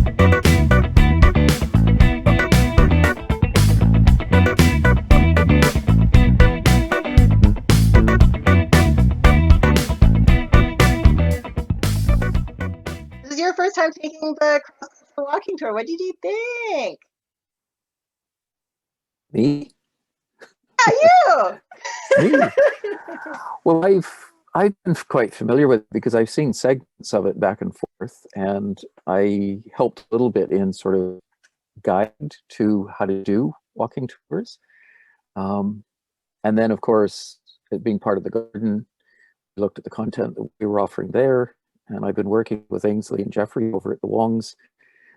This is your first time taking the cross-cultural walking tour. What did you think? Me? Yeah, you! Me? Well, I've been quite familiar with it because I've seen segments of it back and forth, and I helped a little bit in sort of guide to how to do walking tours. And then, of course, it being part of the garden, we looked at the content that we were offering there, and I've been working with Ainsley and Jeffrey over at the Wongs.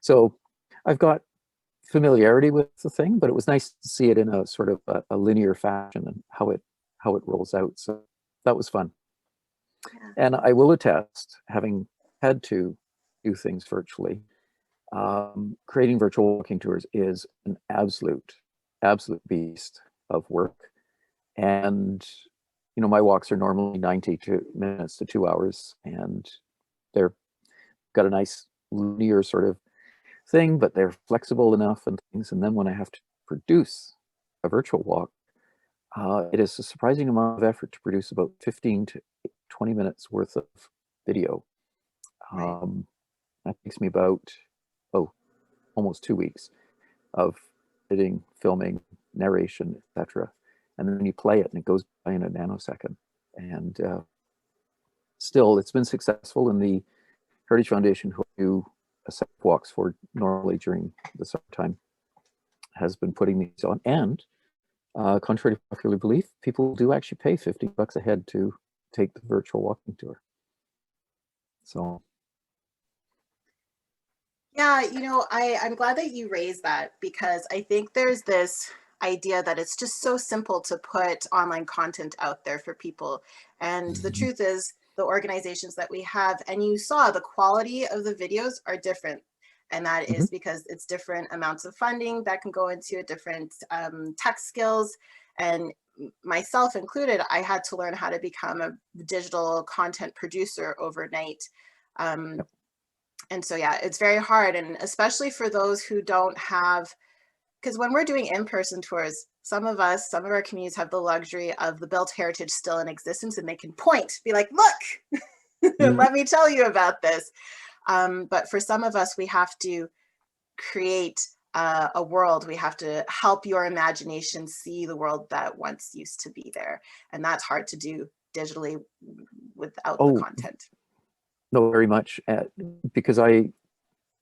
So I've got familiarity with the thing, but it was nice to see it in a sort of a linear fashion and how it rolls out. So that was fun. Yeah. And I will attest, having had to do things virtually, creating virtual walking tours is an absolute beast of work. And you know, my walks are normally 90 minutes to 2 hours, and they're got a nice linear sort of thing, but they're flexible enough and things. And then when I have to produce a virtual walk, it is a surprising amount of effort to produce about 15 to 20 minutes worth of video. Right. That takes me about, almost 2 weeks of editing, filming, narration, etc. And then you play it and it goes by in a nanosecond. And still, it's been successful. In the Heritage Foundation, who I do SSAC walks for normally during the summertime, has been putting these on. And contrary to popular belief, people do actually pay $50 a head to take the virtual walking tour. So. Yeah, you know, I'm glad that you raised that, because I think there's this idea that it's just so simple to put online content out there for people. And the truth is, the organizations that we have, and you saw the quality of the videos are different. And that is because it's different amounts of funding that can go into different tech skills. And myself included, I had to learn how to become a digital content producer overnight. And so, yeah, it's very hard. And especially for those who don't have, because when we're doing in-person tours, some of our communities have the luxury of the built heritage still in existence, and they can point, be like, look, let me tell you about this. But for some of us, we have to create a world. We have to help your imagination see the world that once used to be there. And that's hard to do digitally without the content. No, very much, because I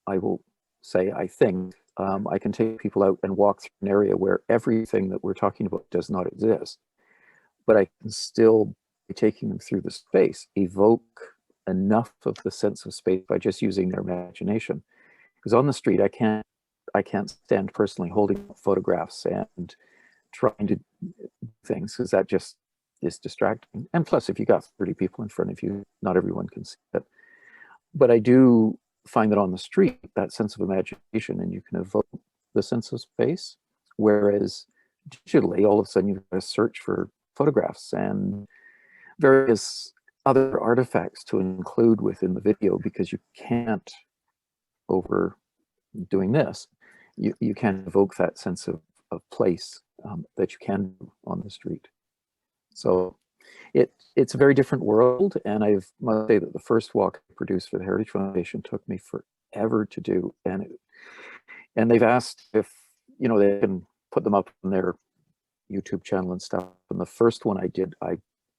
will say, I think I can take people out and walk through an area where everything that we're talking about does not exist, but I can still, by taking them through the space, evoke enough of the sense of space by just using their imagination. Because on the street, I can't stand personally holding photographs and trying to do things, because that just is distracting. And plus, if you got 30 people in front of you, not everyone can see it. But I do find that on the street, that sense of imagination, and you can evoke the sense of space, whereas digitally, all of a sudden you've got to search for photographs and various other artifacts to include within the video, because you can't, over doing this, you can't evoke that sense of place that you can do on the street. So it's a very different world, and I must say that the first walk I produced for the Heritage Foundation took me forever to do, and they've asked if they can put them up on their YouTube channel and stuff. And the first one I did, I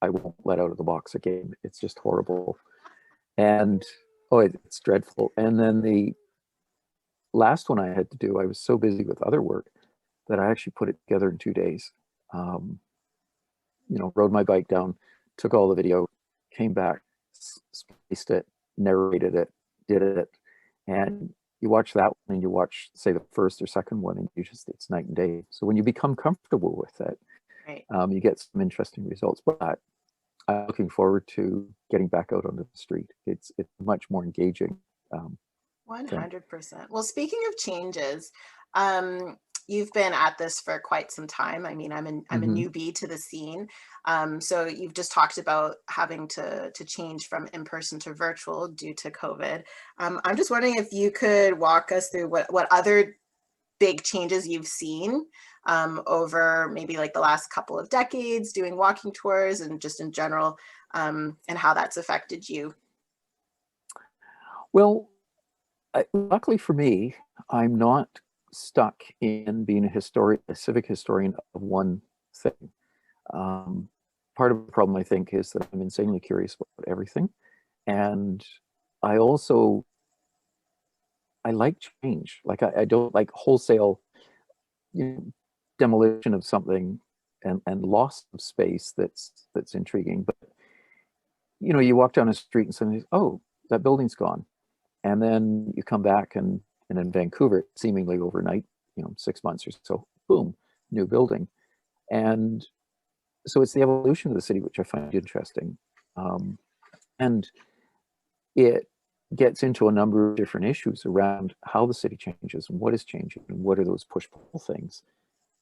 won't let out of the box again. It's just horrible, and it's dreadful. And then the last one I had to do, I was so busy with other work that I actually put it together in 2 days. Rode my bike down, took all the video, came back, spliced it, narrated it, did it. And you watch that one and you watch, say, the first or second one, and it's night and day. So when you become comfortable with it, right, you get some interesting results. But I'm looking forward to getting back out onto the street. It's much more engaging. 100%. Well, speaking of changes, you've been at this for quite some time. I mean, I'm a newbie to the scene. So you've just talked about having to change from in-person to virtual due to COVID. I'm just wondering if you could walk us through what other big changes you've seen over maybe like the last couple of decades doing walking tours and just in general, and how that's affected you. Well, luckily for me, I'm not stuck in being a civic historian of one thing. Part of the problem, I think, is that I'm insanely curious about everything. And I like change. Like I don't like wholesale demolition of something and loss of space that's intriguing. But you walk down a street and suddenly, oh, that building's gone. And then you come back and in Vancouver, seemingly overnight, 6 months or so, boom, new building. And so it's the evolution of the city, which I find interesting. And it gets into a number of different issues around how the city changes and what is changing and what are those push-pull things.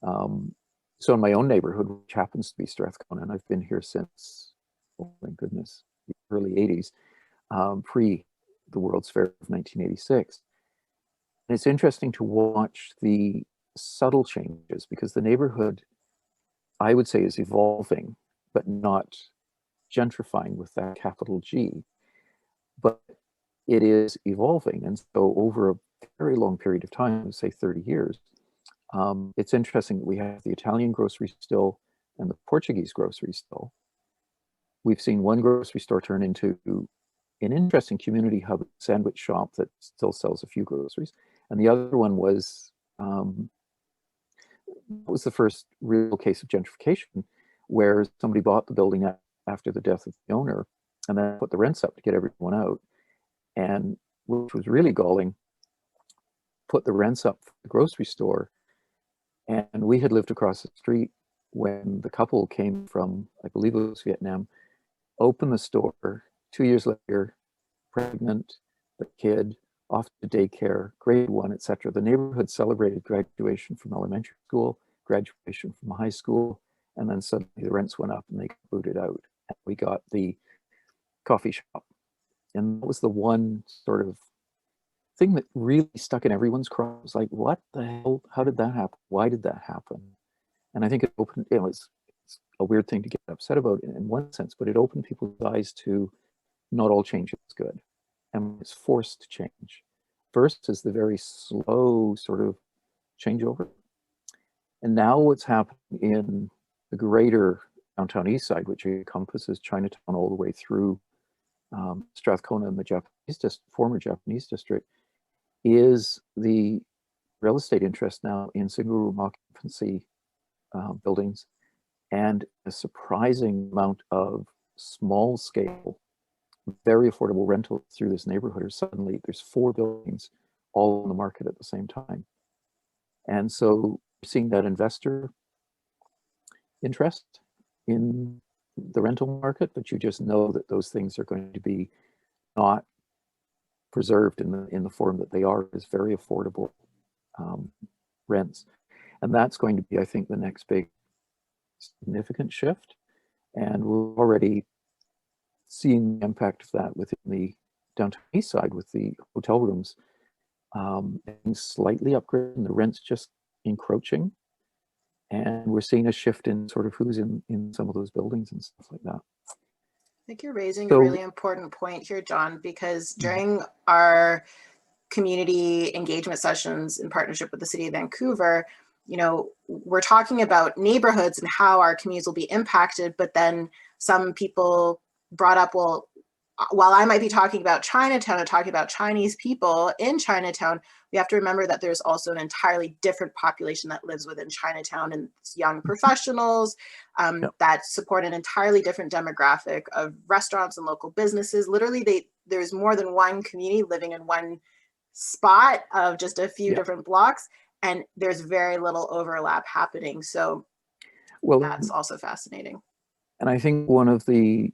So in my own neighborhood, which happens to be Strathcona, and I've been here since, oh my goodness, the early 80s, pre the World's Fair of 1986. And it's interesting to watch the subtle changes because the neighborhood, I would say, is evolving, but not gentrifying with that capital G. But it is evolving. And so over a very long period of time, say 30 years, it's interesting that we have the Italian grocery still and the Portuguese grocery still. We've seen one grocery store turn into an interesting community hub sandwich shop that still sells a few groceries. And the other one was the first real case of gentrification where somebody bought the building after the death of the owner and then put the rents up to get everyone out. And which was really galling, put the rents up for the grocery store. And we had lived across the street when the couple came from, I believe it was Vietnam, opened the store. 2 years later, pregnant, the kid, off to daycare, grade 1, etc. The neighborhood celebrated graduation from elementary school, graduation from high school, and then suddenly the rents went up and they got booted out. And we got the coffee shop. And that was the one sort of thing that really stuck in everyone's craw. It was like, what the hell? How did that happen? Why did that happen? And I think it was a weird thing to get upset about in one sense, but it opened people's eyes to not all change is good. And it's forced change. First is the very slow sort of changeover. And now what's happening in the greater downtown east side, which encompasses Chinatown all the way through Strathcona and the former Japanese district, is the real estate interest now in single room occupancy buildings and a surprising amount of small scale, very affordable rentals through this neighborhood. Or suddenly there's 4 buildings all on the market at the same time. And so seeing that investor interest in the rental market, but you just know that those things are going to be not preserved in the form that they are, is very affordable rents. And that's going to be, I think, the next big significant shift. And we're already seeing the impact of that within the downtown east side with the hotel rooms being slightly upgraded and the rents just encroaching. And we're seeing a shift in sort of who's in some of those buildings and stuff like that. I think you're raising a really important point here, John, because during our community engagement sessions in partnership with the City of Vancouver, we're talking about neighborhoods and how our communities will be impacted, but then some people brought up, well, while I might be talking about Chinatown and talking about Chinese people in Chinatown, we have to remember that there's also an entirely different population that lives within Chinatown, and it's young professionals that support an entirely different demographic of restaurants and local businesses. Literally, there's more than one community living in one spot of just a few different blocks, and there's very little overlap happening. So that's also fascinating. And I think one of the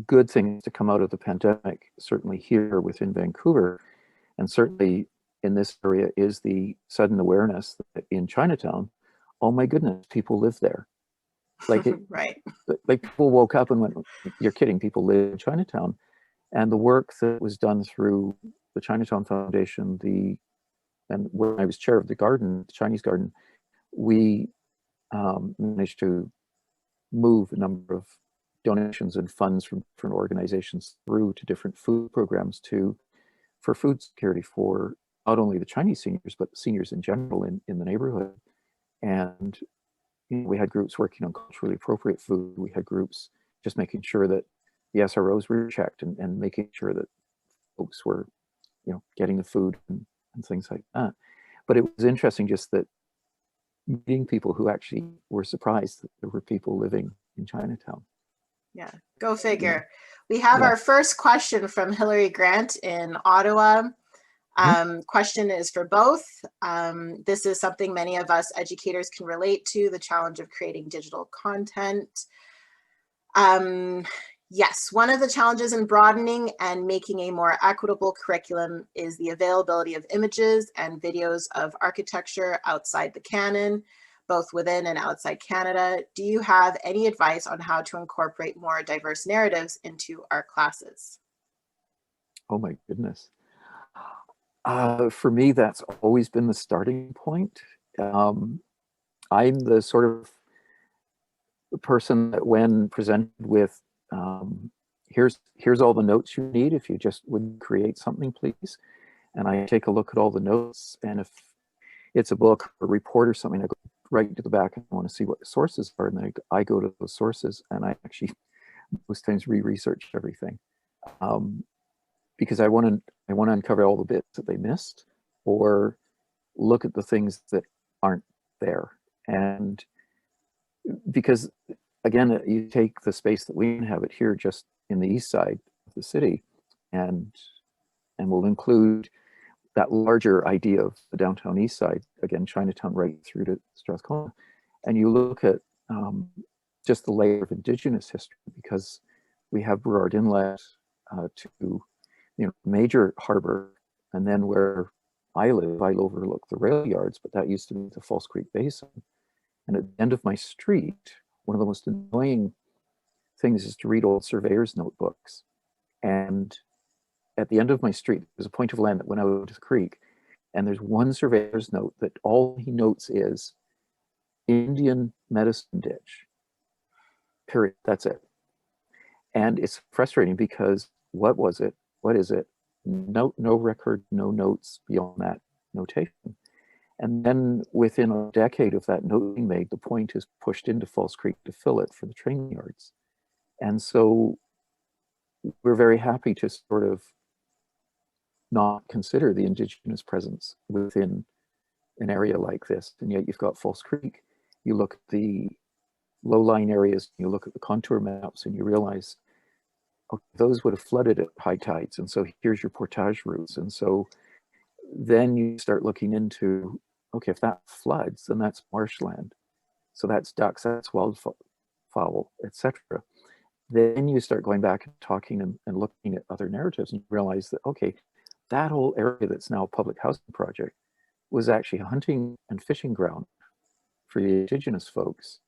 good things to come out of the pandemic, certainly here within Vancouver, and certainly in this area is the sudden awareness that in Chinatown, oh my goodness, people live there. Like right. Like people woke up and went, "You're kidding! People live in Chinatown." And the work that was done through the Chinatown Foundation, and when I was chair of the garden, the Chinese garden, we managed to move a number of donations and funds from different organizations through to different food programs for food security for not only the Chinese seniors, but seniors in general in the neighborhood. And we had groups working on culturally appropriate food. We had groups just making sure that the SROs were checked and making sure that folks were, getting the food and things like that. But it was interesting just that meeting people who actually were surprised that there were people living in Chinatown. Yeah, go figure. We have our first question from Hillary Grant in Ottawa. Question is for both. This is something many of us educators can relate to, the challenge of creating digital content. Yes, one of the challenges in broadening and making a more equitable curriculum is the availability of images and videos of architecture outside the canon, both within and outside Canada. Do you have any advice on how to incorporate more diverse narratives into our classes? Oh my goodness. For me, that's always been the starting point. I'm the sort of person that when presented with, here's all the notes you need, if you just would create something, please. And I take a look at all the notes, and if it's a book or a report or something, I go right to the back and I want to see what the sources are, and then I go to those sources, and I actually most times re-research everything. Because I want to uncover all the bits that they missed, or look at the things that aren't there. And because again, you take the space that we inhabit here just in the east side of the city, and we'll include that larger idea of the downtown east side, again, Chinatown right through to Strathcona, and you look at just the layer of Indigenous history, because we have Burrard Inlet to major harbor, and then where I live, I overlook the rail yards, but that used to be the False Creek Basin. And at the end of my street, one of the most annoying things is to read old surveyors' notebooks. And at the end of my street, there's a point of land that went out to the creek, and there's one surveyor's note that all he notes is Indian medicine ditch, period. That's it. And it's frustrating because what was it? What is it? No record, no notes beyond that notation. And then within a decade of that note being made, the point is pushed into False Creek to fill it for the training yards. And so we're very happy to sort of not consider the Indigenous presence within an area like this. And yet you've got False Creek. You look at the low-lying areas, you look at the contour maps, and you realize, okay, those would have flooded at high tides. And so here's your portage routes. And so then you start looking into, okay, if that floods, then that's marshland. So that's ducks, that's wildfowl, etc. Then you start going back and talking and looking at other narratives, and realize that, okay, that whole area that's now a public housing project was actually a hunting and fishing ground for the Indigenous folks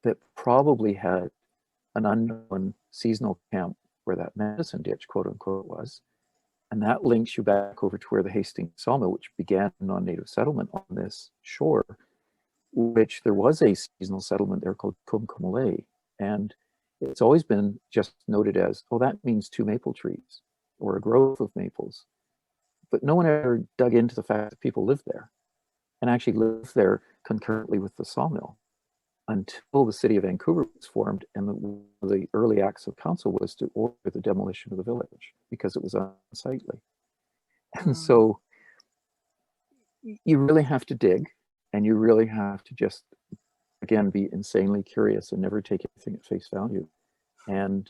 that probably had an unknown seasonal camp where that medicine ditch, quote unquote, was. And that links you back over to where the Hastings sawmill, which began a non-native settlement on this shore, which there was a seasonal settlement there called Kumkumale. And it's always been just noted as, oh, that means 2 maple trees or a grove of maples. But no one ever dug into the fact that people lived there and actually lived there concurrently with the sawmill until the city of Vancouver was formed, and one of the early acts of council was to order the demolition of the village because it was unsightly. And so you really have to dig, and you really have to just, again, be insanely curious and never take anything at face value. And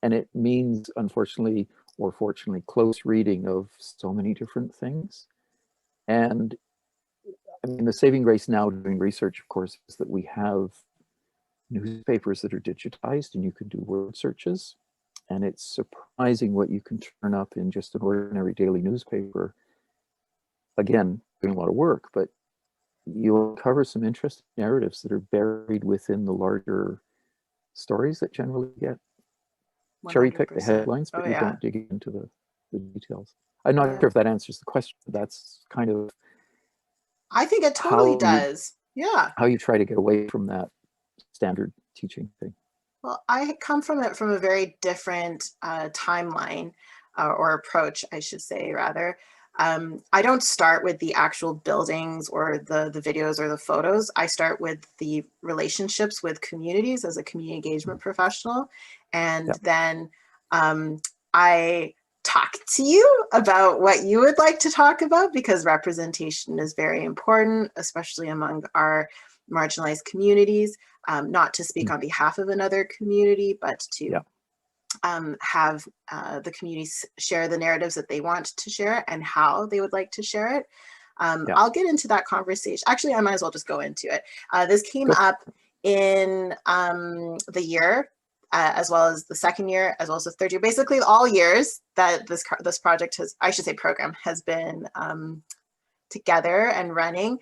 it means, unfortunately or fortunately, close reading of so many different things. And I mean, the saving grace now doing research, of course, is that we have newspapers that are digitized and you can do word searches. And it's surprising what you can turn up in just an ordinary daily newspaper again, doing a lot of work, but you'll cover some interesting narratives that are buried within the larger stories that generally get cherry pick the 100%. headlines, but Oh, you yeah. don't dig into the details. I'm not Yeah. sure if that answers the question, but that's kind of I think it totally does. Yeah. how you try to get away from that standard teaching thing. Well, I come from it from a very different timeline or approach, I should say, rather. I don't start with the actual buildings or the videos or the photos. I start with the relationships with communities as a community engagement professional. And Yep. then I talk to you about what you would like to talk about, because representation is very important, especially among our marginalized communities. Not to speak on behalf of another community, but to have the communities share the narratives that they want to share and how they would like to share it. I'll get into that conversation. Actually, I might as well just go into it. This came up in the year, as well as the second year, as well as the third year, basically all years that this project has, I should say program, has been together and running.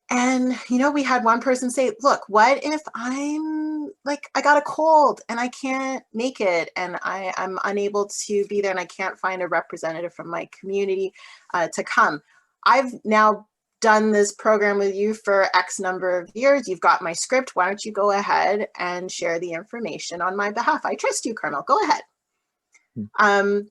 And, you know, we had one person say, look, what if I'm like, I got a cold and I can't make it and I'm unable to be there and I can't find a representative from my community to come. I've now done this program with you for X number of years. You've got my script. Why don't you go ahead and share the information on my behalf? I trust you, Carmel. Go ahead.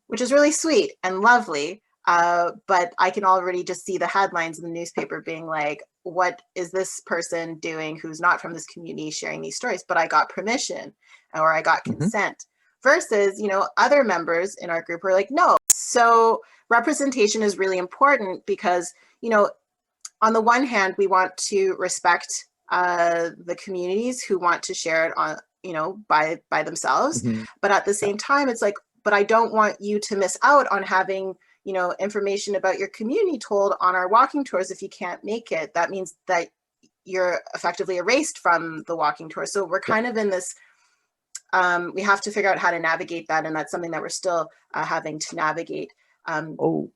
Which is really sweet and lovely. But I can already just see the headlines in the newspaper being like, what is this person doing who's not from this community sharing these stories? But I got permission or I got consent. Versus, you know, other members in our group were like, no. So representation is really important because, you know, on the one hand, we want to respect the communities who want to share it on, you know, by themselves. But at the same time, it's like, but I don't want you to miss out on having, you know, information about your community told on our walking tours. If you can't make it, that means that you're effectively erased from the walking tour. So we're kind of in this, we have to figure out how to navigate that. And that's something that we're still having to navigate. No,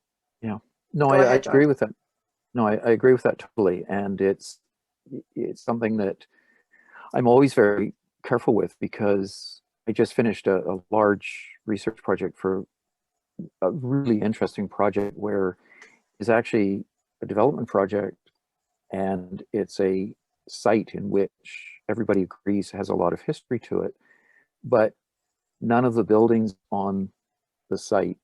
I agree with that. No, I agree with that totally. And it's something that I'm always very careful with, because I just finished a large research project for a really interesting project where it's actually a development project, and it's a site in which everybody agrees has a lot of history to it, but none of the buildings on the site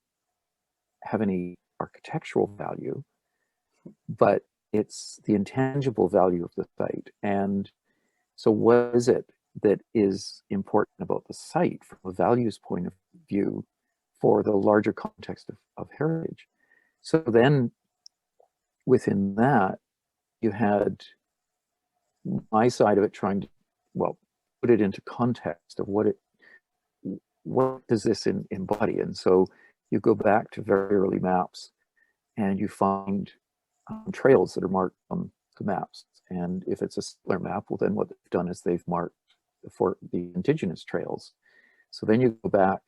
have any architectural value, but it's the intangible value of the site. And so what is it that is important about the site from a values point of view for the larger context of heritage? So then within that, you had my side of it trying to, well, put it into context of what does this embody? And so you go back to very early maps and you find trails that are marked on the maps. And if it's a settler map, well, then what they've done is they've marked for the indigenous trails. So then you go back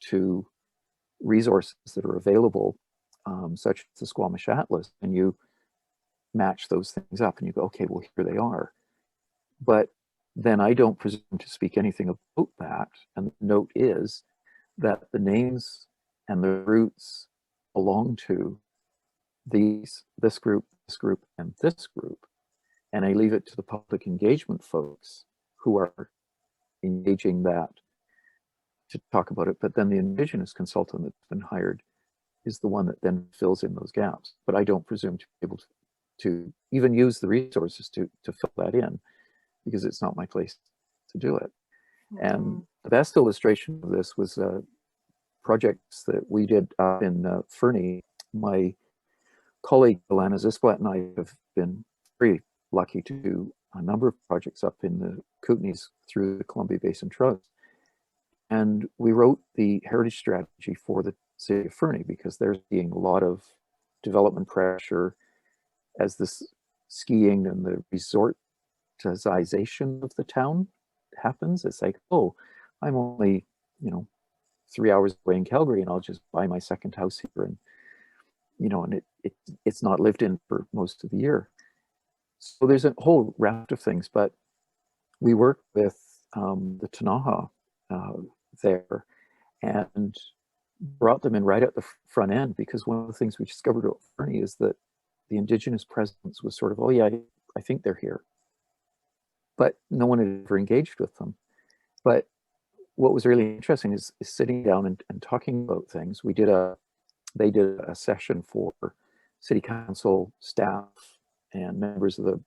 to resources that are available, such as the Squamish Atlas, and you match those things up and you go, okay, well, here they are. But then I don't presume to speak anything about that. And the note is that the names and the roots belong to this group, and this group. And I leave it to the public engagement folks who are engaging that to talk about it. But then the Indigenous consultant that's been hired is the one that then fills in those gaps. But I don't presume to be able to even use the resources to fill that in, because it's not my place to do it. And the best illustration of this was projects that we did up in Fernie. My colleague Alana Zisplat and I have been very lucky to do a number of projects up in the Kootenays through the Columbia Basin Trust. And we wrote the heritage strategy for the city of Fernie because there's being a lot of development pressure as this skiing and the resortization of the town happens. It's like, oh, I'm only, 3 hours away in Calgary and I'll just buy my second house here. And, and it's not lived in for most of the year. So there's a whole raft of things, but we worked with the Tanaka there and brought them in right at the front end, because one of the things we discovered at Fernie is that the Indigenous presence was sort of, oh yeah, I think they're here. But no one had ever engaged with them. But what was really interesting is sitting down and talking about things. They did a session for city council staff and members of the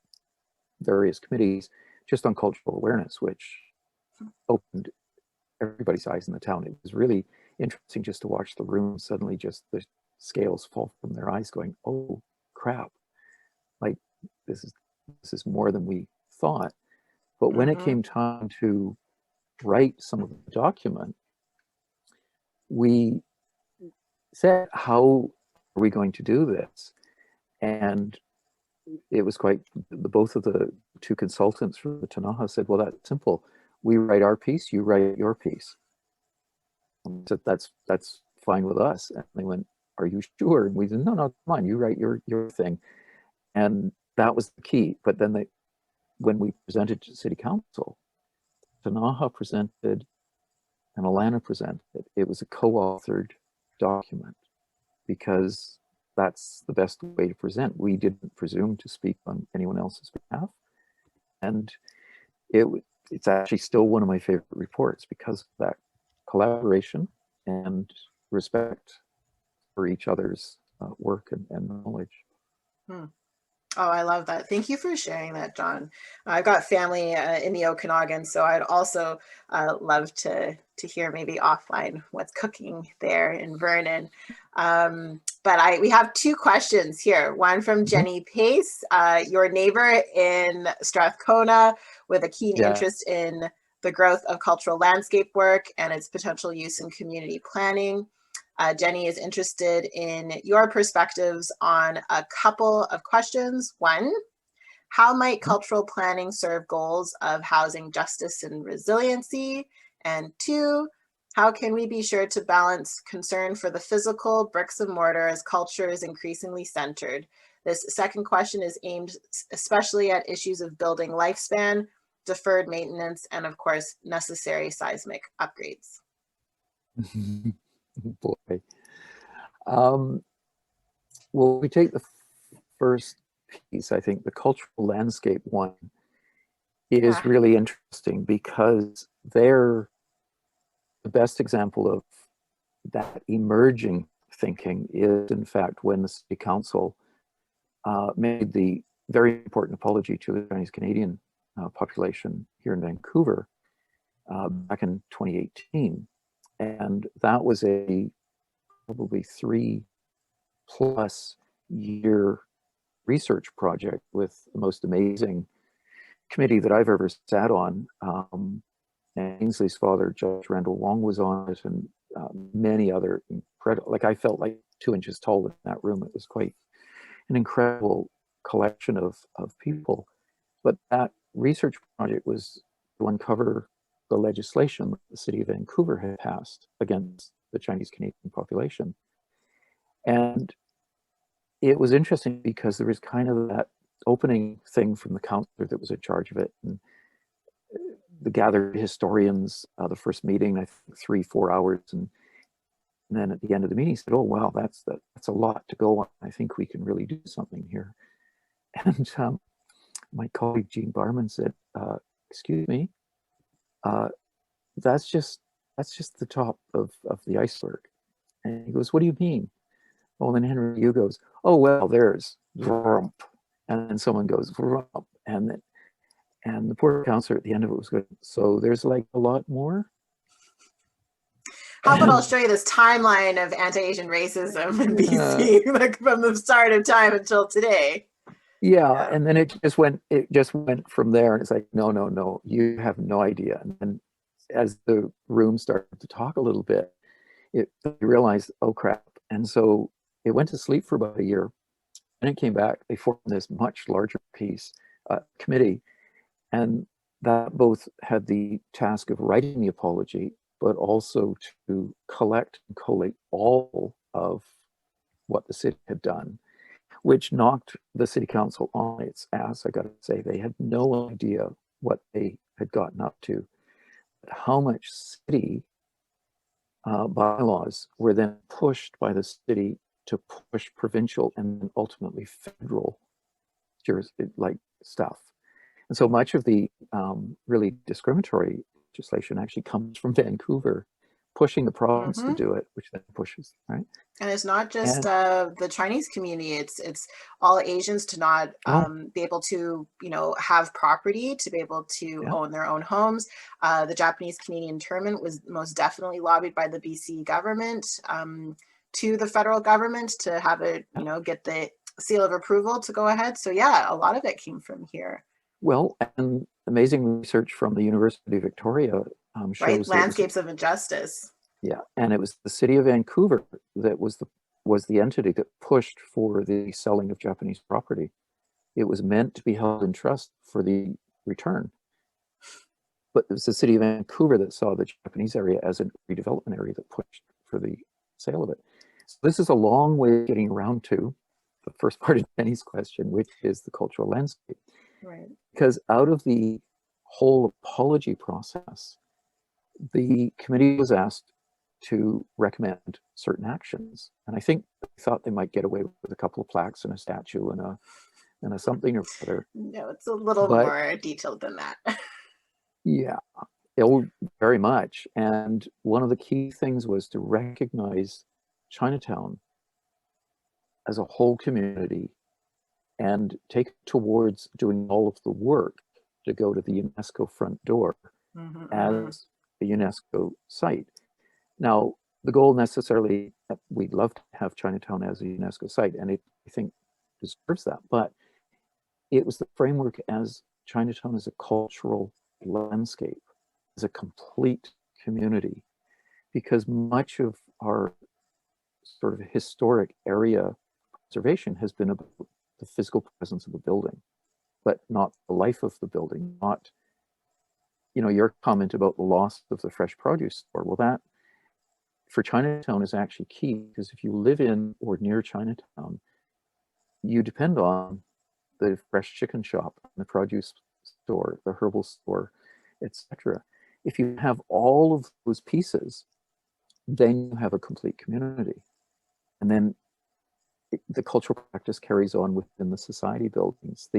various committees just on cultural awareness, which opened everybody's eyes in the town. It was really interesting just to watch the room suddenly just the scales fall from their eyes going, oh crap, like this is more than we thought. But when it came time to write some of the document, we said, how are we going to do this? And it was quite, both of the two consultants from the Tanaka said, well, that's simple. We write our piece, you write your piece. And I said, that's fine with us. And they went, are you sure? And we said, no, come on, you write your thing. And that was the key. But then when we presented to city council, Tanaka presented and Alana presented. It was a co-authored document because that's the best way to present. We didn't presume to speak on anyone else's behalf. And it's actually still one of my favorite reports because of that collaboration and respect for each other's work and knowledge. Oh, I love that. Thank you for sharing that, John. I've got family in the Okanagan, so I'd also love to hear maybe offline what's cooking there in Vernon. But we have two questions here. One from Jenny Pace, your neighbor in Strathcona with a keen interest in the growth of cultural landscape work and its potential use in community planning. Jenny is interested in your perspectives on a couple of questions. One, how might cultural planning serve goals of housing justice and resiliency? And two, how can we be sure to balance concern for the physical bricks and mortar as culture is increasingly centered? This second question is aimed especially at issues of building lifespan, deferred maintenance, and of course, necessary seismic upgrades. Boy. Well, we take the first piece, I think the cultural landscape one is really interesting because they're the best example of that emerging thinking is, in fact, when the city council made the very important apology to the Chinese Canadian population here in Vancouver back in 2018. And that was a probably 3+ year research project with the most amazing committee that I've ever sat on. And Ainsley's father, Judge Randall Wong, was on it, and many other incredible, like I felt like 2 inches tall in that room. It was quite an incredible collection of people. But that research project was to uncover the legislation that the city of Vancouver had passed against the Chinese Canadian population. And it was interesting because there was kind of that opening thing from the councillor that was in charge of it. And the gathered historians, the first meeting, I think 3-4 hours. And then at the end of the meeting, he said, oh, wow, that's a lot to go on. I think we can really do something here. And my colleague, Jean Barman, said, excuse me, that's just the top of the iceberg. And he goes, what do you mean? Well, then Henry Yu goes, oh, well, there's vrump. And then someone goes, vrump. And the poor counselor at the end of it was good. So there's like a lot more. How about I'll show you this timeline of anti-Asian racism in BC, like from the start of time until today. Yeah, and then it just went from there, and it's like, no, you have no idea. And then as the room started to talk a little bit, you realized, oh crap. And so it went to sleep for about a year, and it came back. They formed this much larger committee, and that both had the task of writing the apology, but also to collect and collate all of what the city had done. which knocked the city council on its ass. I got to say, they had no idea what they had gotten up to, how much city bylaws were then pushed by the city to push provincial and then ultimately federal like stuff. And so much of the really discriminatory legislation actually comes from Vancouver pushing the province to do it, which then pushes, right? And it's not just the Chinese community, it's all Asians to not be able to, you know, have property, to be able to own their own homes. The Japanese Canadian internment was most definitely lobbied by the BC government to the federal government to have it, you know, get the seal of approval to go ahead. So yeah, a lot of it came from here. Well, and amazing research from the University of Victoria shows landscapes of injustice. Yeah, and it was the city of Vancouver that was the entity that pushed for the selling of Japanese property. It was meant to be held in trust for the return, but it was the city of Vancouver that saw the Japanese area as a redevelopment area that pushed for the sale of it. So this is a long way of getting around to the first part of Jenny's question, which is the cultural landscape. Right. Because out of the whole apology process, the committee was asked to recommend certain actions. And I think they thought they might get away with a couple of plaques and a statue and a something or other. No, it's a little more detailed than that. Yeah, very much. And one of the key things was to recognize Chinatown as a whole community and take it towards doing all of the work to go to the UNESCO front door as a UNESCO site. Now, the goal necessarily, we'd love to have Chinatown as a UNESCO site, and I think deserves that, but it was the framework as Chinatown as a cultural landscape, as a complete community, because much of our sort of historic area preservation has been about the physical presence of a building, but not the life of the building, not, you know, your comment about the loss of the fresh produce store. Well, that for Chinatown is actually key, because if you live in or near Chinatown, you depend on the fresh chicken shop, the produce store, the herbal store, etc. If you have all of those pieces, then you have a complete community. And then the cultural practice carries on within the society buildings.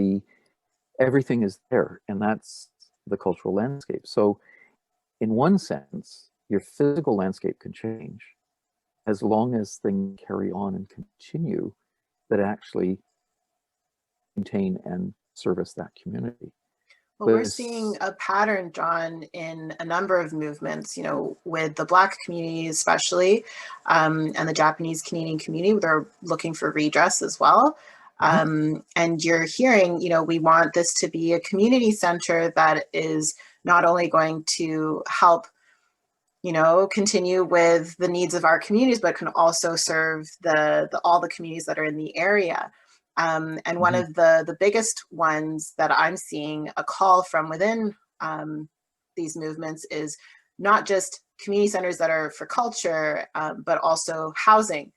Everything is there, and that's the cultural landscape. So in one sense, your physical landscape can change as long as things carry on and continue that actually maintain and service that community. Well, we're seeing a pattern, John, in a number of movements, you know, with the Black community especially, and the Japanese Canadian community. They're looking for redress as well. And you're hearing, you know, we want this to be a community center that is not only going to help, you know, continue with the needs of our communities, but can also serve all the communities that are in the area. And one of the biggest ones that I'm seeing a call from within these movements is not just community centers that are for culture, but also housing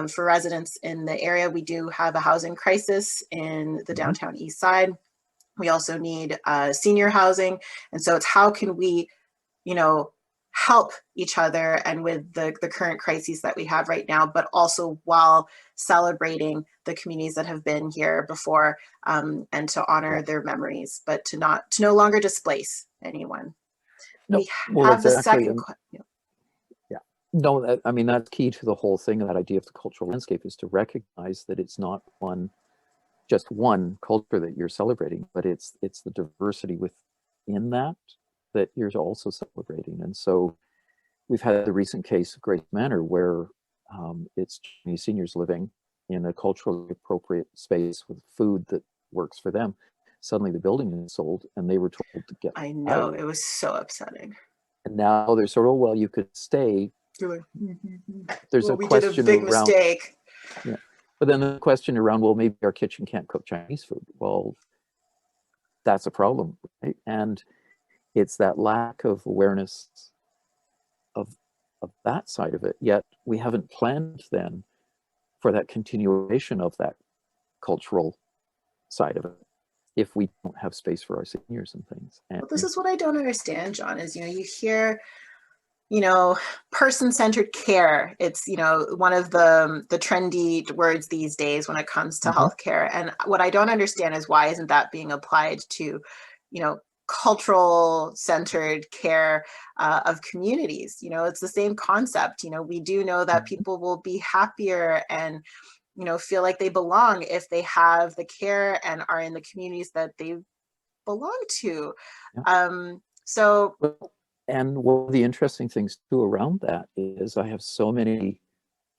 for residents in the area. We do have a housing crisis in the downtown east side. We also need senior housing. And so it's how can we, you know, help each other and with the current crises that we have right now, but also while celebrating the communities that have been here before, and to honor their memories, but to no longer displace anyone. No, we have the second. No, I mean, that's key to the whole thing. That idea of the cultural landscape is to recognize that it's not just one culture that you're celebrating, but it's the diversity within that you're also celebrating. And so we've had the recent case of Grace Manor where it's Chinese seniors living in a culturally appropriate space with food that works for them. Suddenly the building is sold and they were told to get I know, out. it was so upsetting. And now they're sort of, well, you could stay. There's a we question did a big around, mistake. Yeah. But then the question around, well, maybe our kitchen can't cook Chinese food. Well, that's a problem, right? And it's that lack of awareness of that side of it. Yet we haven't planned then for that continuation of that cultural side of it if we don't have space for our seniors and things. And well, this is what I don't understand, John, is, you hear, person-centered care. It's, one of the trendy words these days when it comes to healthcare. And what I don't understand is, why isn't that being applied to, cultural centered care of communities? It's the same concept. We do know that people will be happier and, feel like they belong if they have the care and are in the communities that they belong to. So and one of the interesting things too around that is, I have so many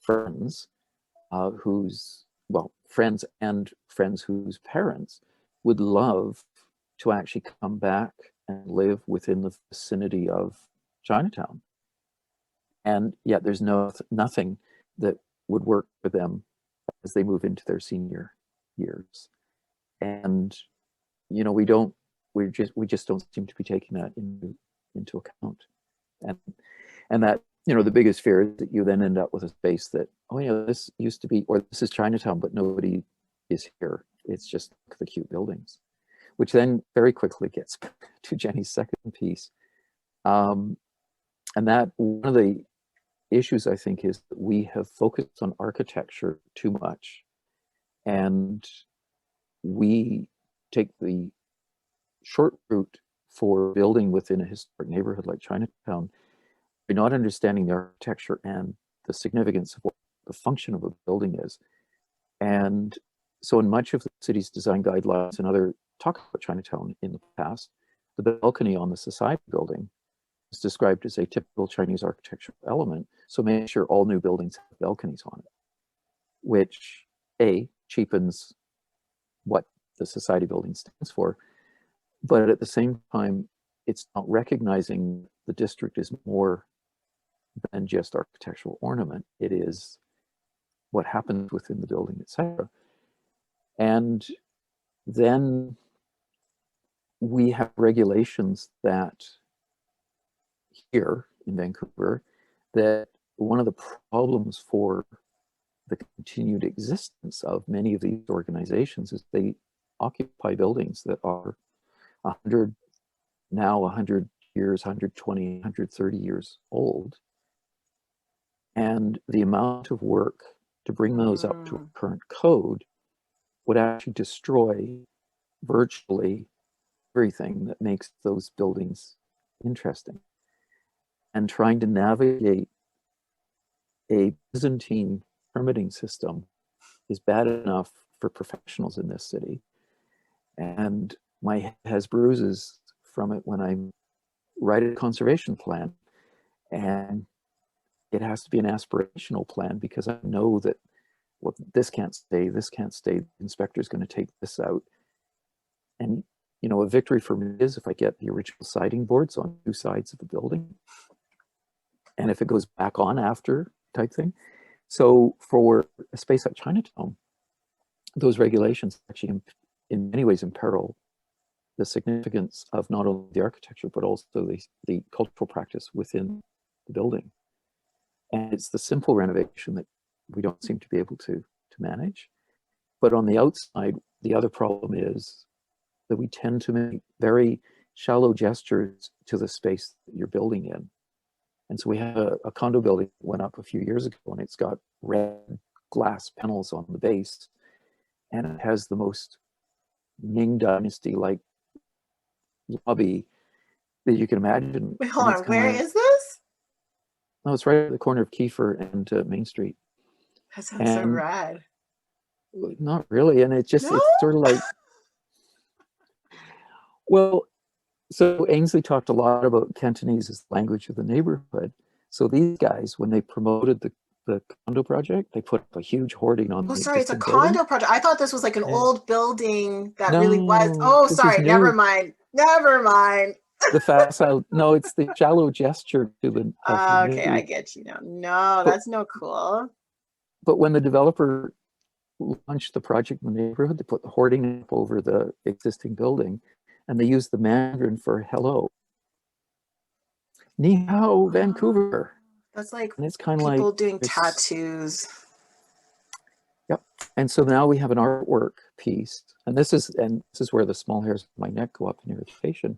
friends friends and friends whose parents would love to actually come back and live within the vicinity of Chinatown. And yet there's nothing that would work for them as they move into their senior years. And, we just don't seem to be taking that into account. And that, the biggest fear is that you then end up with a space that, this used to be, or this is Chinatown, but nobody is here. It's just the cute buildings, which then very quickly gets to Jenny's second piece. And that one of the issues, I think, is that we have focused on architecture too much. And we take the short route for building within a historic neighborhood like Chinatown by not understanding the architecture and the significance of what the function of a building is. And so in much of the city's design guidelines and other talk about Chinatown in the past, the balcony on the Society building is described as a typical Chinese architectural element. So make sure all new buildings have balconies on it, which cheapens what the Society building stands for, but at the same time, it's not recognizing the district is more than just architectural ornament. It is what happens within the building, etc. And then we have regulations that here in Vancouver, that one of the problems for the continued existence of many of these organizations is they occupy buildings that are 100 years, 120, 130 years old. And the amount of work to bring those up to a current code would actually destroy virtually everything that makes those buildings interesting. And trying to navigate a Byzantine permitting system is bad enough for professionals in this city. And my head has bruises from it when I write a conservation plan. And it has to be an aspirational plan, because I know that, well, this can't stay, the inspector's going to take this out. And, a victory for me is if I get the original siding boards on two sides of the building, and if it goes back on after, type thing. So for a space like Chinatown, those regulations actually in many ways imperil the significance of not only the architecture, but also the cultural practice within the building. And it's the simple renovation that we don't seem to be able to manage. But on the outside, the other problem is that we tend to make very shallow gestures to the space that you're building in. And so we have a condo building that went up a few years ago, and it's got red glass panels on the base, and it has the most Ming Dynasty-like lobby that you can imagine. Wait, hold on, where is this? No, it's right at the corner of Kiefer and Main Street. That sounds so rad. Not really, and it's just, it's sort of like, well, so Ainsley talked a lot about Cantonese as the language of the neighborhood. So these guys, when they promoted the condo project, they put up a huge hoarding on the sorry, it's a existing condo building. project. I thought this was like an old building that No, really was. Oh, sorry, never mind. The facile, no, it's the shallow gesture to the. Okay, I get you now. No, that's no cool. But when the developer launched the project in the neighborhood, they put the hoarding up over the existing building, and they used the Mandarin for hello. Ni hao, Vancouver. That's like and it's kind of people like doing tattoos. Yep. And so now we have an artwork piece, and this is where the small hairs of my neck go up in irritation.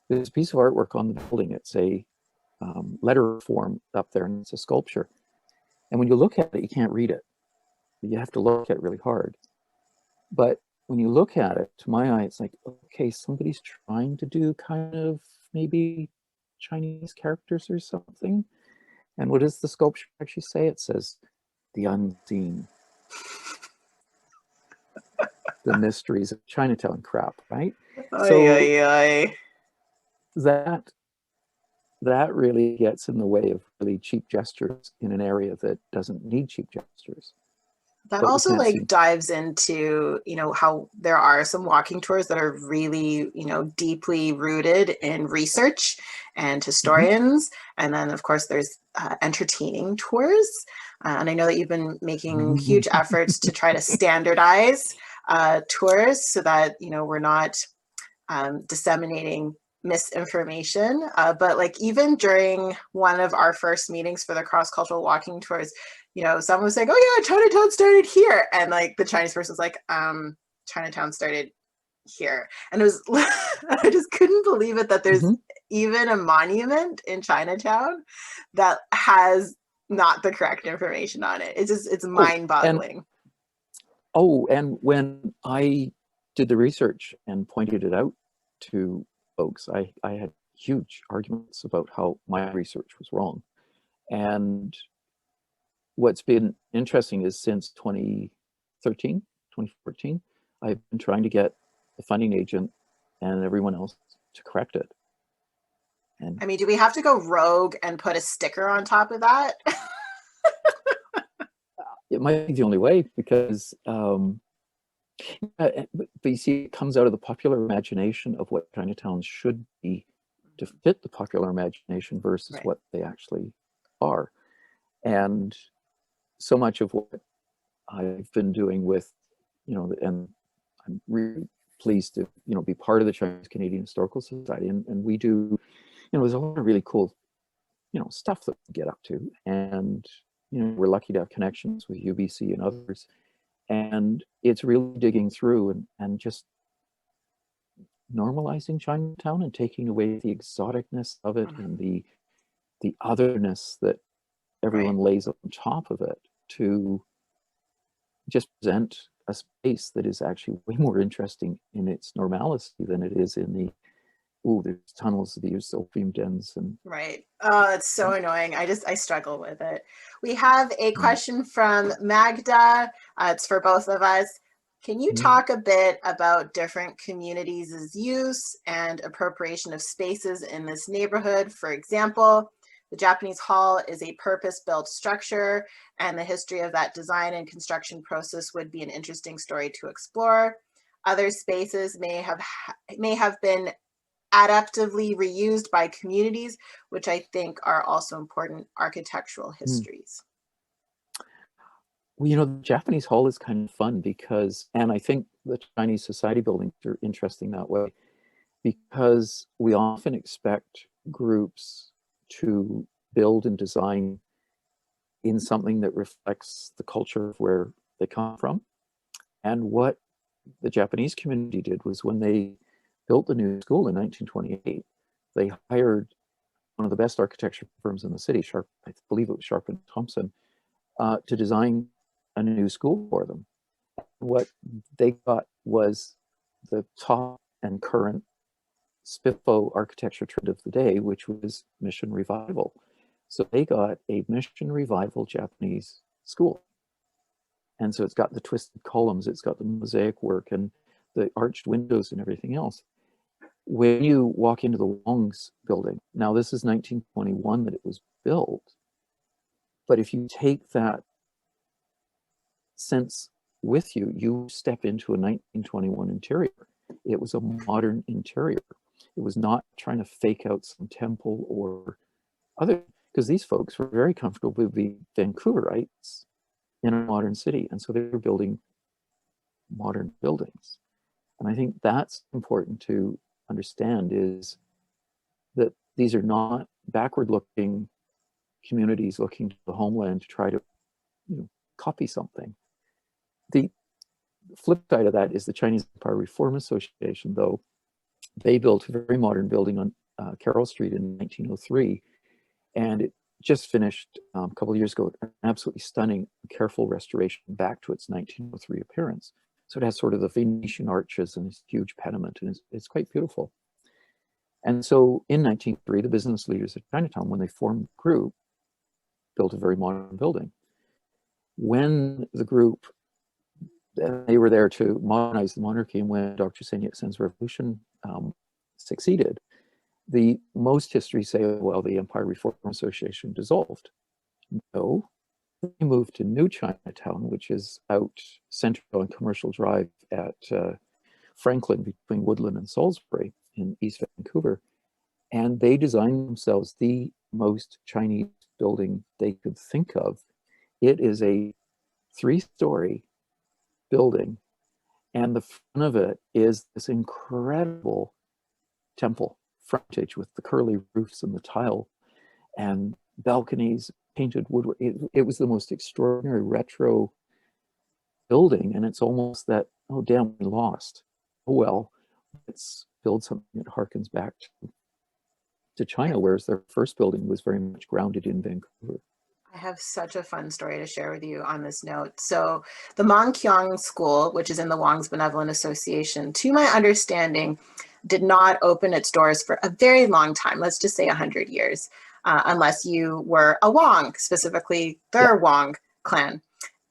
There's a piece of artwork on the building. It's a letter form up there, and it's a sculpture. And when you look at it, you can't read it. You have to look at it really hard. But when you look at it, to my eye, it's like, okay, somebody's trying to do kind of maybe Chinese characters or something. And what does the sculpture actually say? It says, the unseen. The mysteries of Chinatown crap, right? Oy. That really gets in the way of really cheap gestures in an area that doesn't need cheap gestures. That also like dives into, you know, how there are some walking tours that are really, you know, deeply rooted in research and historians. And then of course there's entertaining tours. And I know that you've been making huge efforts to try to standardize tours so that, you know, we're not disseminating misinformation. But like even during one of our first meetings for the cross-cultural walking tours, you know, someone was saying, oh yeah, Chinatown started here. And like the Chinese person's like, Chinatown started here. And it was, I just couldn't believe it that there's even a monument in Chinatown that has not the correct information on it. It's just, it's mind-boggling. And when I did the research and pointed it out to folks, I had huge arguments about how my research was wrong. And what's been interesting is since 2014, I've been trying to get the funding agent and everyone else to correct it. And I mean, do we have to go rogue and put a sticker on top of that? It might be the only way, because but you see, it comes out of the popular imagination of what Chinatowns should be to fit the popular imagination versus what they actually are. And so much of what I've been doing with, you know, and I'm really pleased to, you know, be part of the Chinese Canadian Historical Society. And we do, you know, there's a lot of really cool, you know, stuff that we get up to. And, you know, we're lucky to have connections with UBC and others. And it's really digging through and just normalizing Chinatown and taking away the exoticness of it and the otherness that everyone lays on top of it to just present a space that is actually way more interesting in its normality than it is in the, oh, there's tunnels, these opium dens. And oh, it's so annoying. I struggle with it. We have a question from Magda. It's for both of us. Can you talk a bit about different communities' use and appropriation of spaces in this neighborhood? For example, the Japanese Hall is a purpose-built structure, and the history of that design and construction process would be an interesting story to explore. Other spaces may have been adaptively reused by communities, which I think are also important architectural histories. Well, you know, the Japanese Hall is kind of fun because, and I think the Chinese society buildings are interesting that way, because we often expect groups to build and design in something that reflects the culture of where they come from. And what the Japanese community did was, when they built the new school in 1928, they hired one of the best architecture firms in the city, I believe it was Sharp and Thompson, to design a new school for them. What they got was the top and current SPIFO architecture trend of the day, which was Mission Revival. So they got a Mission Revival Japanese school. And so it's got the twisted columns, it's got the mosaic work and the arched windows and everything else. When you walk into the Wong's building, now this is 1921 that it was built, but if you take that sense with you, you step into a 1921 interior. It was a modern interior. It was not trying to fake out some temple or other, because these folks were very comfortable with the Vancouverites in a modern city. And so they were building modern buildings. And I think that's important to understand, is that these are not backward looking communities looking to the homeland to try to, you know, copy something. The flip side of that is the Chinese Empire Reform Association, though. They built a very modern building on Carroll Street in 1903, and it just finished a couple of years ago, an absolutely stunning, careful restoration back to its 1903 appearance. So it has sort of the Venetian arches and this huge pediment, and it's quite beautiful. And so in 1903, the business leaders of Chinatown, when they formed the group, built a very modern building. When the group, they were there to modernize the monarchy, and when Dr. Sun Yat-sen's revolution succeeded, the most histories say, well, the Empire Reform Association dissolved. No, they moved to New Chinatown, which is out Central and Commercial Drive at Franklin, between Woodland and Salisbury in East Vancouver. And they designed themselves the most Chinese building they could think of. It is a 3-story building, and the front of it is this incredible temple frontage with the curly roofs and the tile and balconies, painted woodwork. It was the most extraordinary retro building, and it's almost that, oh damn, we lost. Oh well, let's build something that harkens back to China, whereas their first building was very much grounded in Vancouver. I have such a fun story to share with you on this note. So the Musqueam School, which is in the Wong's Benevolent Association, to my understanding, did not open its doors for a very long time, let's just say 100 years, unless you were a Wong, specifically their Wong clan.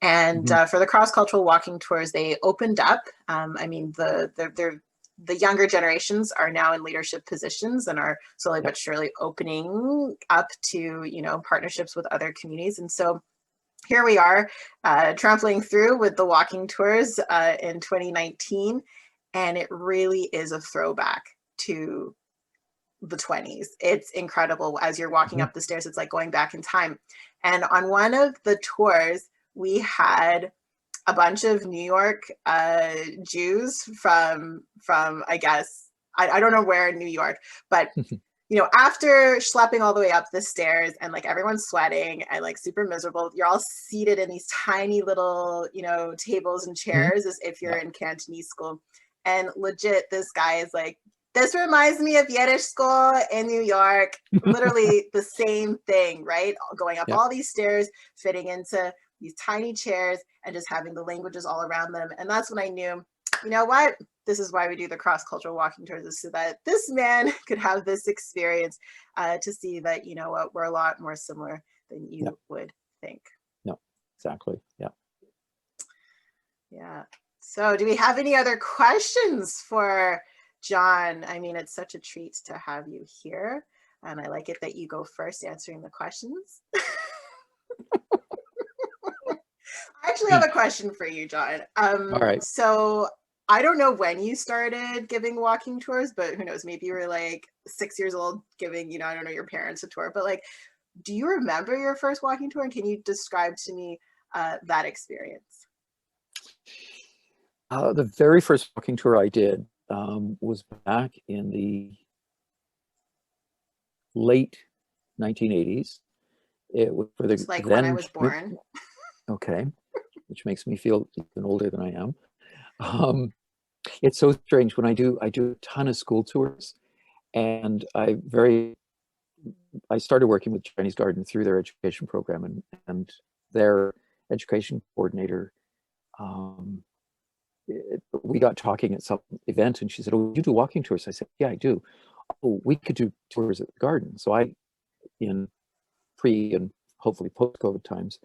And for the cross-cultural walking tours, they opened up. I mean, the younger generations are now in leadership positions and are slowly but surely opening up to, you know, partnerships with other communities. And so here we are trampling through with the walking tours in 2019. And it really is a throwback to the 20s. It's incredible. As you're walking up the stairs, it's like going back in time. And on one of the tours, we had a bunch of New York Jews from I guess, I don't know where in New York, but you know, after schlepping all the way up the stairs and like everyone's sweating and like super miserable, you're all seated in these tiny little, you know, tables and chairs as if you're in Cantonese school. And legit, this guy is like, this reminds me of Yiddish school in New York. Literally the same thing, right? Going up all these stairs, fitting into these tiny chairs and just having the languages all around them. And that's when I knew, you know what? This is why we do the cross-cultural walking tours, is so that this man could have this experience to see that, you know what, we're a lot more similar than you would think. No, exactly. Yeah. Yeah. So do we have any other questions for John? I mean, it's such a treat to have you here. And I like it that you go first answering the questions. I actually have a question for you, John. All right. So I don't know when you started giving walking tours, but who knows, maybe you were like 6 years old giving, you know, I don't know, your parents a tour, but like, do you remember your first walking tour? And can you describe to me that experience? The very first walking tour I did was back in the late 1980s. It was for the just like when I was born. Okay, which makes me feel even older than I am. It's so strange when I do a ton of school tours, and I started working with Chinese Garden through their education program, and their education coordinator. We got talking at some event, and she said, "Oh, you do walking tours?" I said, "Yeah, I do." "Oh, we could do tours at the garden." So in pre and hopefully post-COVID times,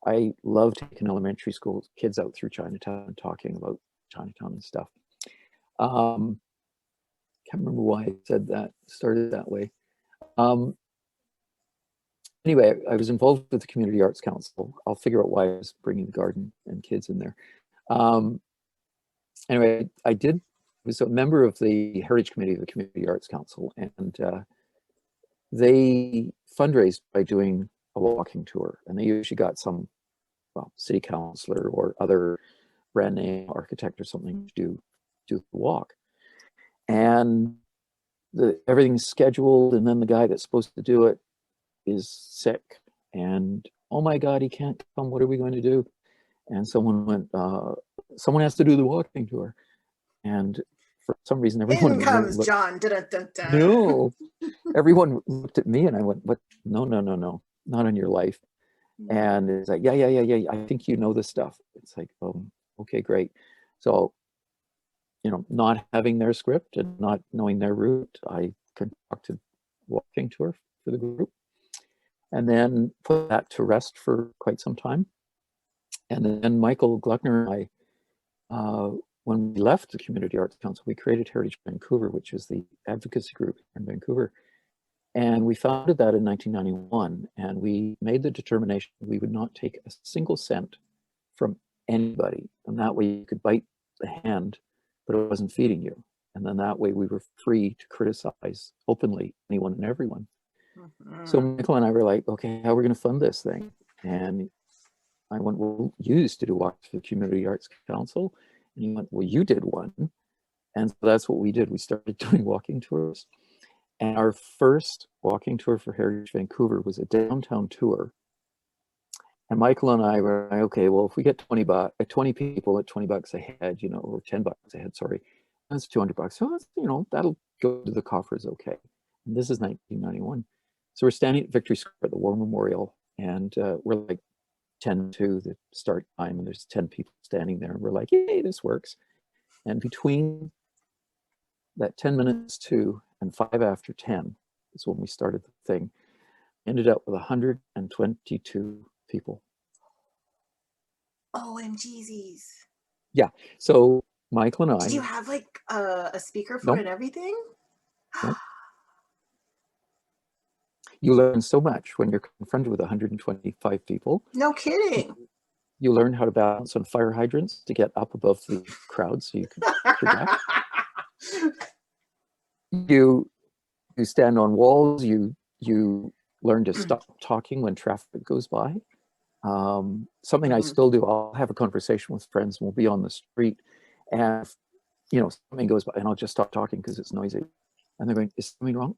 I love taking elementary school kids out through Chinatown and talking about Chinatown and stuff. Can't remember why I said that, started that way. Anyway, I was involved with the Community Arts Council. I'll figure out why I was bringing the garden and kids in there. Anyway, I was a member of the Heritage Committee of the Community Arts Council, and they fundraised by doing a walking tour, and they usually got some city councilor or other brand name architect or something to do the walk. And everything's scheduled, and then the guy that's supposed to do it is sick, and oh my God, he can't come. What are we going to do? And someone went, someone has to do the walking tour. And for some reason, everyone In comes John. Dun, dun, dun, dun. No, everyone looked at me and I went, what? No, no, no, no, not on your life. And it's like, yeah, yeah, yeah, yeah. I think you know this stuff. It's like, okay, great. So, you know, not having their script and not knowing their route, I concocted walking tour for the group, and then put that to rest for quite some time. And then Michael Gluckner and I, when we left the Community Arts Council, we created Heritage Vancouver, which is the advocacy group in Vancouver. And we founded that in 1991, and we made the determination we would not take a single cent from anybody. And that way you could bite the hand, but it wasn't feeding you. And then that way we were free to criticize openly anyone and everyone. So Michael and I were like, okay, how are we going to fund this thing? And I went, well, you used to do walks for the Community Arts Council. And he went, well, you did one. And so that's what we did. We started doing walking tours. And our first walking tour for Heritage Vancouver was a downtown tour. And Michael and I were like, okay, well, if we get 20 people at $20 a head, you know, or $10 a head, sorry, that's $200. So that's, you know, that'll go to the coffers, okay. And this is 1991. So we're standing at Victory Square at the War Memorial, and we're like 10 to the start time, and there's 10 people standing there, and we're like, yay, this works. And between that 10 minutes to and 5 after 10 is when we started the thing. Ended up with 122 people. OMGs. Yeah. So Michael and I. Did you have like a speakerphone and everything? Nope. You learn so much when you're confronted with 125 people. No kidding. You learn how to balance on fire hydrants to get up above the crowd so you can project. You stand on walls. You learn to stop talking when traffic goes by. Something I still do. I'll have a conversation with friends, and we'll be on the street, and you know, something goes by, and I'll just stop talking because it's noisy, and they're going, "Is something wrong?"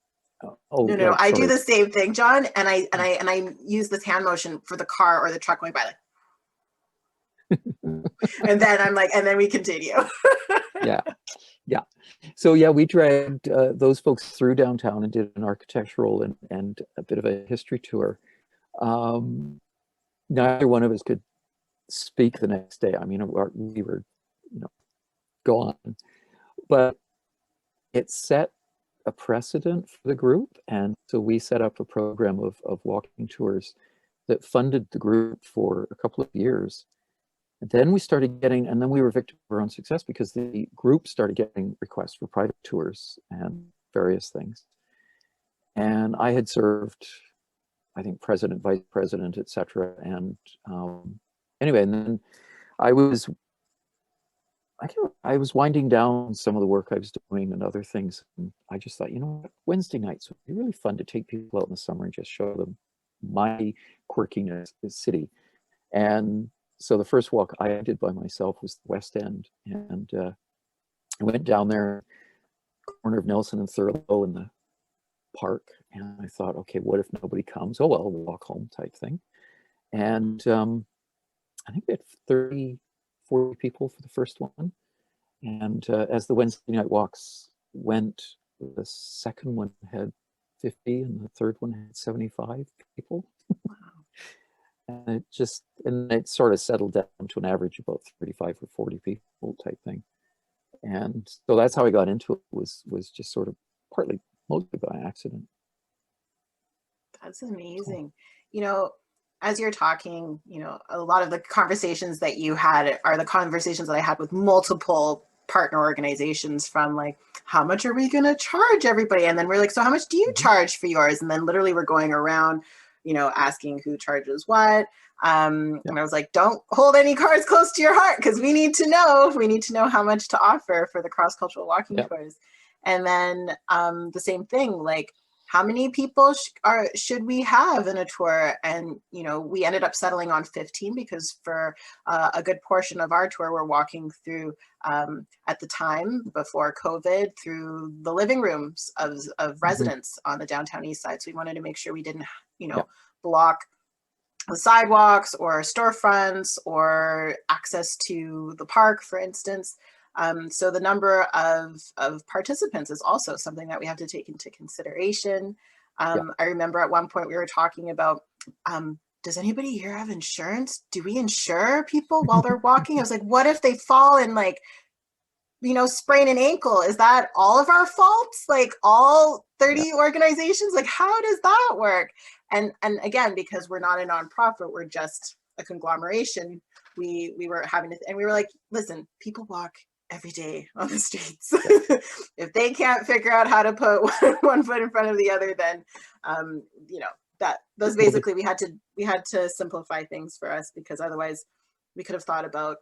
Oh, no, yeah, I do the same thing, John, and I use this hand motion for the car or the truck going by, like, and then I'm like, and then we continue. Yeah. So yeah, we dragged those folks through downtown and did an architectural and a bit of a history tour. Neither one of us could speak the next day. I mean, we were, you know, gone, but it set a precedent for the group. And so we set up a program of walking tours that funded the group for a couple of years. And then we started getting, and then we were victim of our own success because the group started getting requests for private tours and various things. And I had served, I think, president, vice president, etc. And anyway, and then I was winding down some of the work I was doing and other things. And I just thought, you know what, Wednesday nights would be really fun to take people out in the summer and just show them my quirkiness in the city. And so the first walk I did by myself was the West End. And I went down there, corner of Nelson and Thurlow in the park. And I thought, okay, what if nobody comes? Oh, well, we'll walk home type thing. And I think we had 30, 40 people for the first one. And as the Wednesday night walks went, the second one had 50 and the third one had 75 people. Wow. And it sort of settled down to an average of about 35 or 40 people type thing. And so that's how I got into it, was just sort of mostly by accident. That's amazing. You know, as you're talking, you know, a lot of the conversations that you had are the conversations that I had with multiple partner organizations, from like, how much are we going to charge everybody? And then we're like, so how much do you charge for yours? And then literally we're going around, you know, asking who charges what. And I was like, don't hold any cards close to your heart, because we need to know how much to offer for the cross-cultural walking tours. And then the same thing, like, how many people should we have in a tour? And, you know, we ended up settling on 15 because for a good portion of our tour, we're walking through, at the time before COVID, through the living rooms of residents on the downtown east side. So we wanted to make sure we didn't, you know, block the sidewalks or storefronts or access to the park, for instance. So the number of participants is also something that we have to take into consideration. I remember at one point we were talking about, does anybody here have insurance? Do we insure people while they're walking? I was like, what if they fall and like, sprain an ankle? Is that all of our faults? Like all 30 organizations? Like, how does that work? And again, because we're not a nonprofit, we're just a conglomeration. We were having to, and we were like, listen, people walk every day on the streets. If they can't figure out how to put one foot in front of the other, then those basically we had to simplify things for us, because otherwise we could have thought about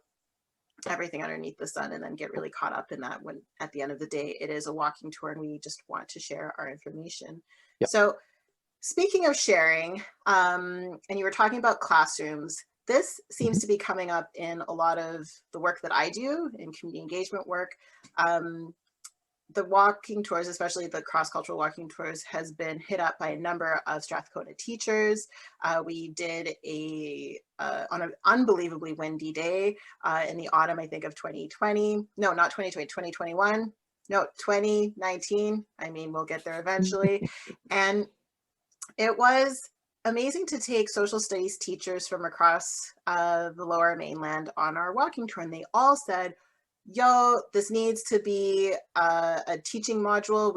everything underneath the sun and then get really caught up in that, when at the end of the day it is a walking tour and we just want to share our information. So speaking of sharing, and you were talking about classrooms, this seems to be coming up in a lot of the work that I do in community engagement work. The walking tours, especially the cross-cultural walking tours, has been hit up by a number of Strathcona teachers. We did on an unbelievably windy day in the autumn, I think, of 2020. No, not 2020, 2021. No, 2019. I mean, we'll get there eventually. And it was amazing to take social studies teachers from across the Lower Mainland on our walking tour. And they all said, yo, this needs to be a teaching module.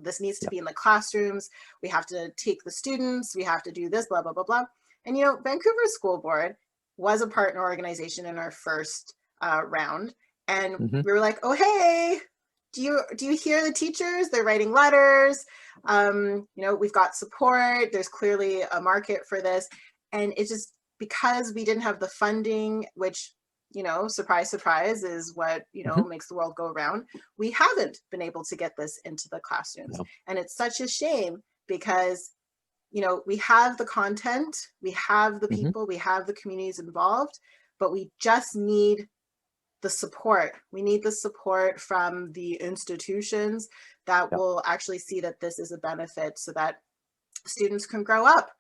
This needs to be in the classrooms. We have to take the students. We have to do this, blah, blah, blah, blah. And, Vancouver School Board was a partner organization in our first round. And we were like, oh, hey, do you hear the teachers? They're writing letters. We've got support. There's clearly a market for this. And it's just because we didn't have the funding, which, surprise, surprise, is what, makes the world go around. We haven't been able to get this into the classrooms. And it's such a shame because, we have the content, we have the people, we have the communities involved, but we just need the support. We need the support from the institutions that will actually see that this is a benefit, so that students can grow up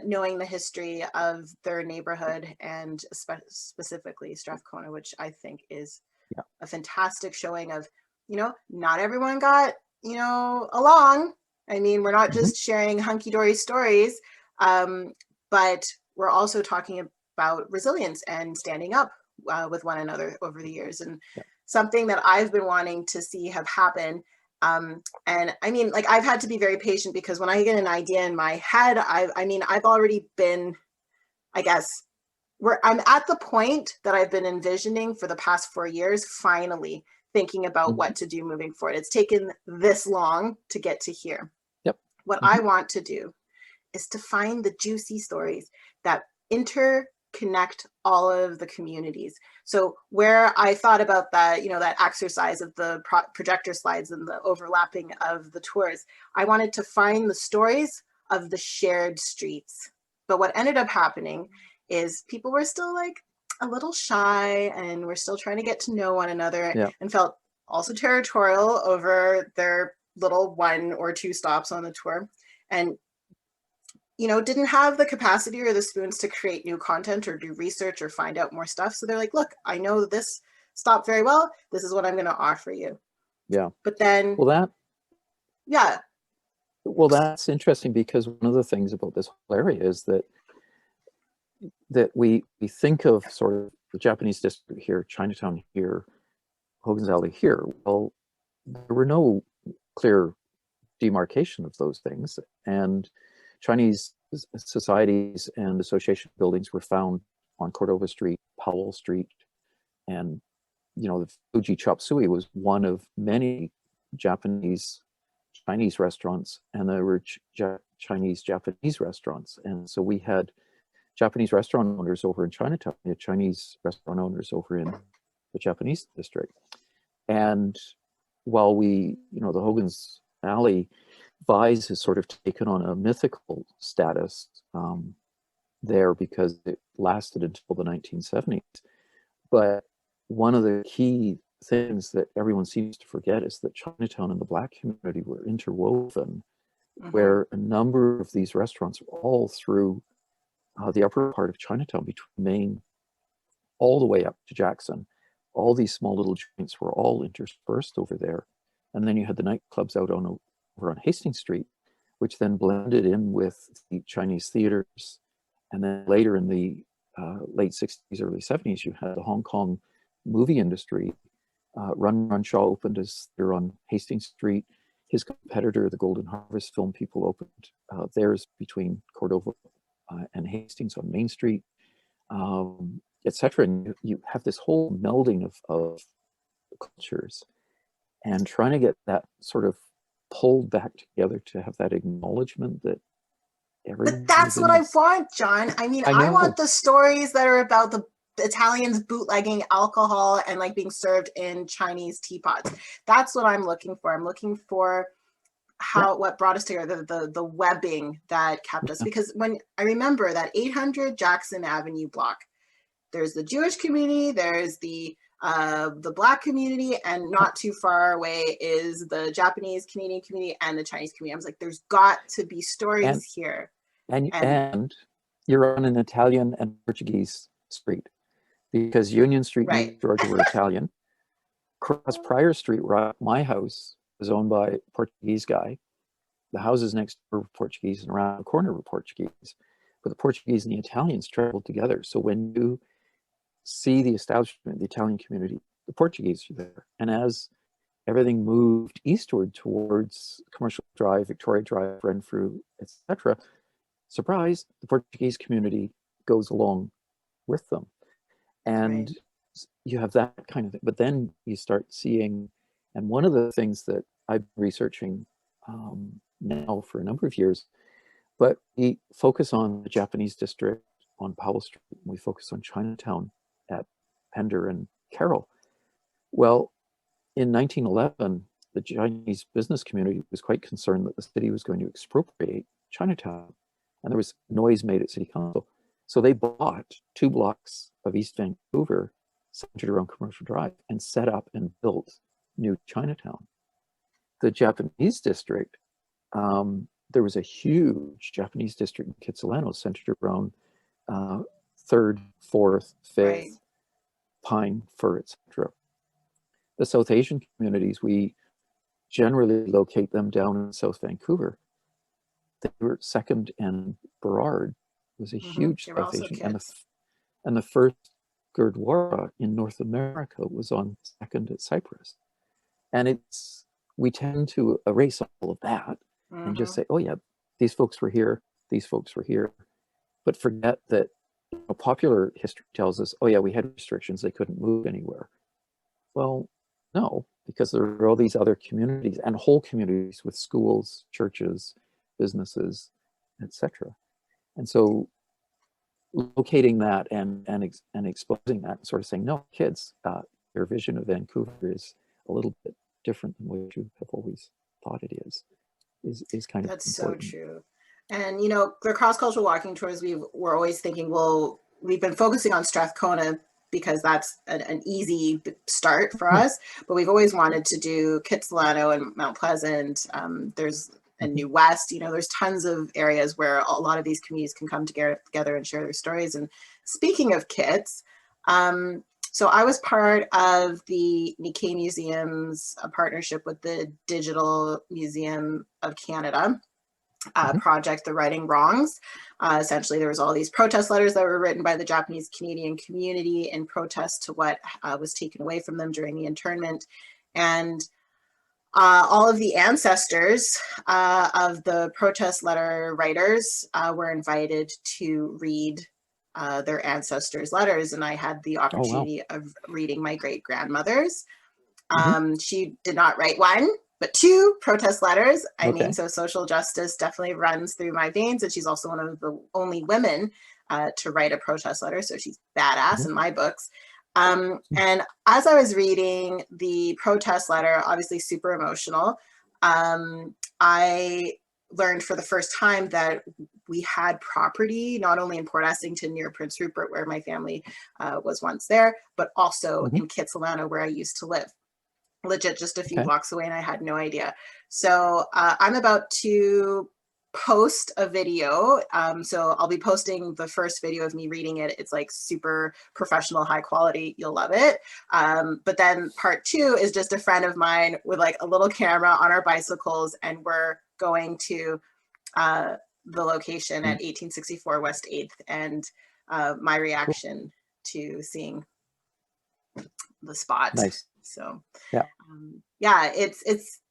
knowing the history of their neighborhood, and specifically Strathcona, which I think is a fantastic showing of, not everyone got, along. I mean, we're not just sharing hunky-dory stories, but we're also talking about resilience and standing up with one another over the years. And something that I've been wanting to see have happen. And I mean, like, I've had to be very patient, because when I get an idea in my head, I've already been, I guess, I'm at the point that I've been envisioning for the past 4 years, finally thinking about what to do moving forward. It's taken this long to get to here. What I want to do is to find the juicy stories that interconnect all of the communities. So where I thought about that, that exercise of the projector slides and the overlapping of the tours, I wanted to find the stories of the shared streets. But what ended up happening is people were still like a little shy, and we're still trying to get to know one another, and felt also territorial over their little 1 or 2 stops on the tour, and didn't have the capacity or the spoons to create new content or do research or find out more stuff. So they're like, look, I know this stop very well. This is what I'm going to offer you. But then, well, that's interesting, because one of the things about this whole area is that we think of sort of the Japanese district here, Chinatown here, Hogan's Alley here. Well, there were no clear demarcation of those things, and Chinese societies and association buildings were found on Cordova Street, Powell Street, and the Fuji Chop Suey was one of many Chinese restaurants, and there were Chinese-Japanese restaurants. And so we had Japanese restaurant owners over in Chinatown, we had Chinese restaurant owners over in the Japanese district. And while the Hogan's Alley Vise has sort of taken on a mythical status there, because it lasted until the 1970s. But one of the key things that everyone seems to forget is that Chinatown and the Black community were interwoven, where a number of these restaurants all through the upper part of Chinatown between Main all the way up to Jackson. All these small little joints were all interspersed over there. And then you had the nightclubs out over on Hastings Street, which then blended in with the Chinese theaters. And then later in the late 60s, early 70s, you had the Hong Kong movie industry. Run Shaw opened his theater on Hastings Street. His competitor, the Golden Harvest Film People, opened theirs between Cordova and Hastings on Main Street, etc. And you have this whole melding of cultures, and trying to get that sort of pulled back together to have that acknowledgement that everyone. But that's what I want, John. I mean, I want the stories that are about the Italians bootlegging alcohol and like being served in Chinese teapots. That's what I'm looking for. I'm looking for what brought us together, the webbing that kept us. Because when I remember that 800 Jackson Avenue block, there's the Jewish community, there's the Black community, and not too far away is the Japanese Canadian community and the Chinese community. I was like, there's got to be stories here. And you're on an Italian and Portuguese street, because Union Street and Georgia were Italian. Cross Prior Street, where my house was owned by a Portuguese guy. The houses next door were Portuguese, and around the corner were Portuguese. But the Portuguese and the Italians traveled together. So when you see the establishment of the Italian community, the Portuguese are there. And as everything moved eastward towards Commercial Drive, Victoria Drive, Renfrew, etc., surprise, the Portuguese community goes along with them. And you have that kind of thing. But then you start seeing, and one of the things that I've been researching now for a number of years, but we focus on the Japanese district on Powell Street, and we focus on Chinatown at Pender and Carroll. Well, in 1911, the Chinese business community was quite concerned that the city was going to expropriate Chinatown, and there was noise made at City Council. So they bought 2 blocks of East Vancouver, centered around Commercial Drive, and set up and built new Chinatown. The Japanese district, there was a huge Japanese district in Kitsilano centered around 3rd, 4th, 5th, Pine, Fir, etc. The South Asian communities, we generally locate them down in South Vancouver. They were 2nd and Burrard was a huge South Asian, and the first Gurdwara in North America was on 2nd at Cypress. And we tend to erase all of that and just say, oh yeah, these folks were here, these folks were here, but forget that popular history tells us, oh yeah, we had restrictions, they couldn't move anywhere. Well, no, because there are all these other communities and whole communities with schools, churches, businesses, etc. And so locating that and exposing that and sort of saying, no, kids, your vision of Vancouver is a little bit different than what you have always thought it is kind of That's important. So true. And the cross-cultural walking tours, we're always thinking, well, we've been focusing on Strathcona because that's an easy start for us, but we've always wanted to do Kitsilano and Mount Pleasant. There's New West, there's tons of areas where a lot of these communities can come together and share their stories. And speaking of kits, so I was part of the Nikkei Museum's partnership with the Digital Museum of Canada project, The Righting Wrongs. Essentially, there was all these protest letters that were written by the Japanese Canadian community in protest to what was taken away from them during the internment. And all of the ancestors of the protest letter writers were invited to read their ancestors' letters, and I had the opportunity of reading my great-grandmother's. She did not write one, but 2 protest letters. I mean, so social justice definitely runs through my veins, and she's also one of the only women to write a protest letter, so she's badass in my books. And as I was reading the protest letter, obviously super emotional, I learned for the first time that we had property, not only in Port Essington near Prince Rupert, where my family was once there, but also in Kitsilano, where I used to live. Legit just a few blocks away, and I had no idea. So I'm about to post a video. So I'll be posting the first video of me reading it. It's like super professional, high quality. You'll love it. But then part 2 is just a friend of mine with like a little camera on our bicycles, and we're going to the location at 1864 West 8th, and my reaction to seeing the spot. Nice. So yeah, yeah, it's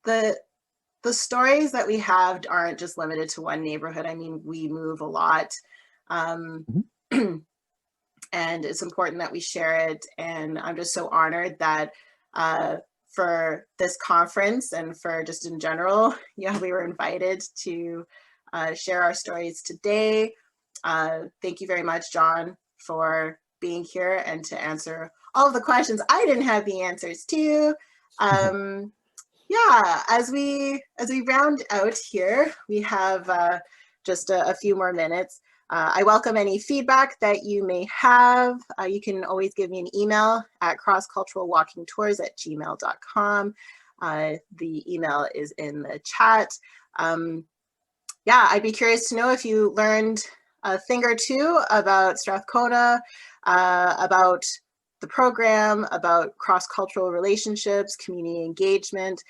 the stories that we have aren't just limited to one neighborhood. I mean, we move a lot, and it's important that we share it. And I'm just so honored that for this conference and for just in general, yeah, we were invited to share our stories today. Thank you very much, John, for being here and to answer all of the questions I didn't have the answers to. Yeah, as we round out here, we have just a few more minutes. I welcome any feedback that you may have. You can always give me an email at crossculturalwalkingtours@gmail.com. The email is in the chat. Yeah, I'd be curious to know if you learned a thing or two about Strathcona, about the program, about cross-cultural relationships, community engagement,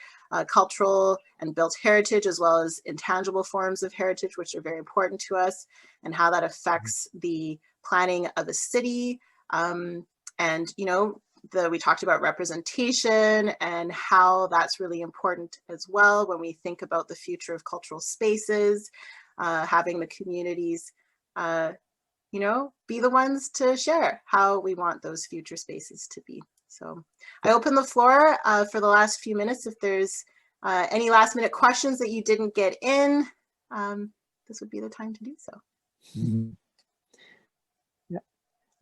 cultural and built heritage, as well as intangible forms of heritage, which are very important to us, and how that affects the planning of a city. And, you know, we talked about representation and how that's really important as well when we think about the future of cultural spaces, having the communities you know, be the ones to share how we want those future spaces to be. So I open the floor for the last few minutes. If there's any last minute questions that you didn't get in, this would be the time to do so. Yeah,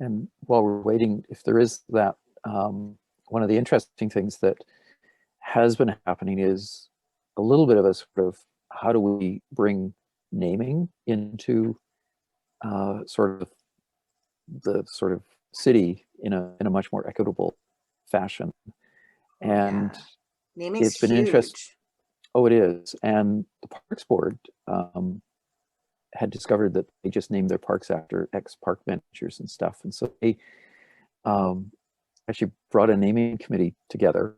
and while we're waiting, if there is that, one of the interesting things that has been happening is a little bit of a sort of, how do we bring naming into sort of the sort of city in a much more equitable fashion. And naming's it's been huge. interesting. Oh, it is. And the Parks Board had discovered that they just named their parks after ex-park managers and stuff. And so they actually brought a naming committee together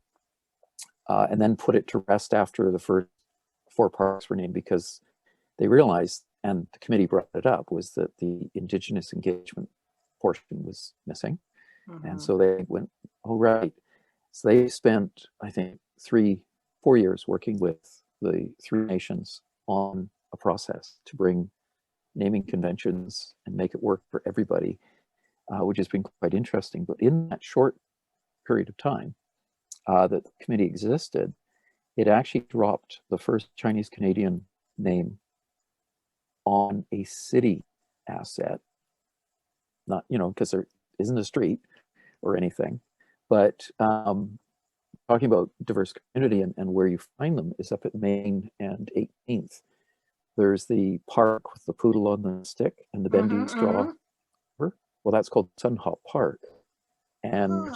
and then put it to rest after the first 4 parks were named, because they realized, and the committee brought it up, was that the Indigenous engagement portion was missing. And so they went, oh, right. So they spent, I think, 3-4 years working with the 3 nations on a process to bring naming conventions and make it work for everybody, which has been quite interesting. But in that short period of time that the committee existed, it actually dropped the first Chinese-Canadian name on a city asset. Not, you know, because there isn't a street or anything, but talking about diverse community and where you find them is up at Main and 18th. There's the park with the poodle on the stick and the bendy straw. Well, that's called Sun Hop Park. And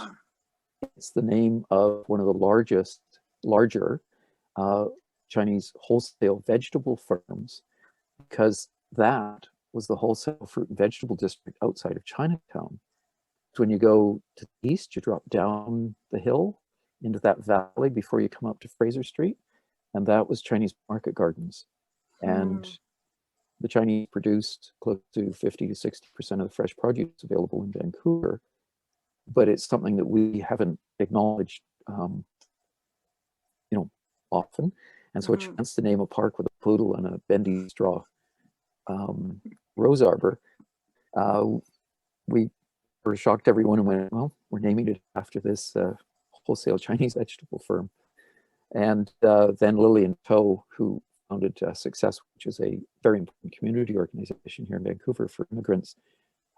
it's the name of one of the larger Chinese wholesale vegetable firms, because that was the wholesale fruit and vegetable district outside of Chinatown. So when you go to the east, you drop down the hill into that valley before you come up to Fraser Street, and that was Chinese market gardens. And the Chinese produced close to 50 to 60% of the fresh produce available in Vancouver, but it's something that we haven't acknowledged, you know, often. And so a chance to name a park with a poodle and a bendy straw rose arbor, we were shocked, everyone, and went, well, we're naming it after this wholesale Chinese vegetable firm. And then Lillian Toe, who founded Success, which is a very important community organization here in Vancouver for immigrants,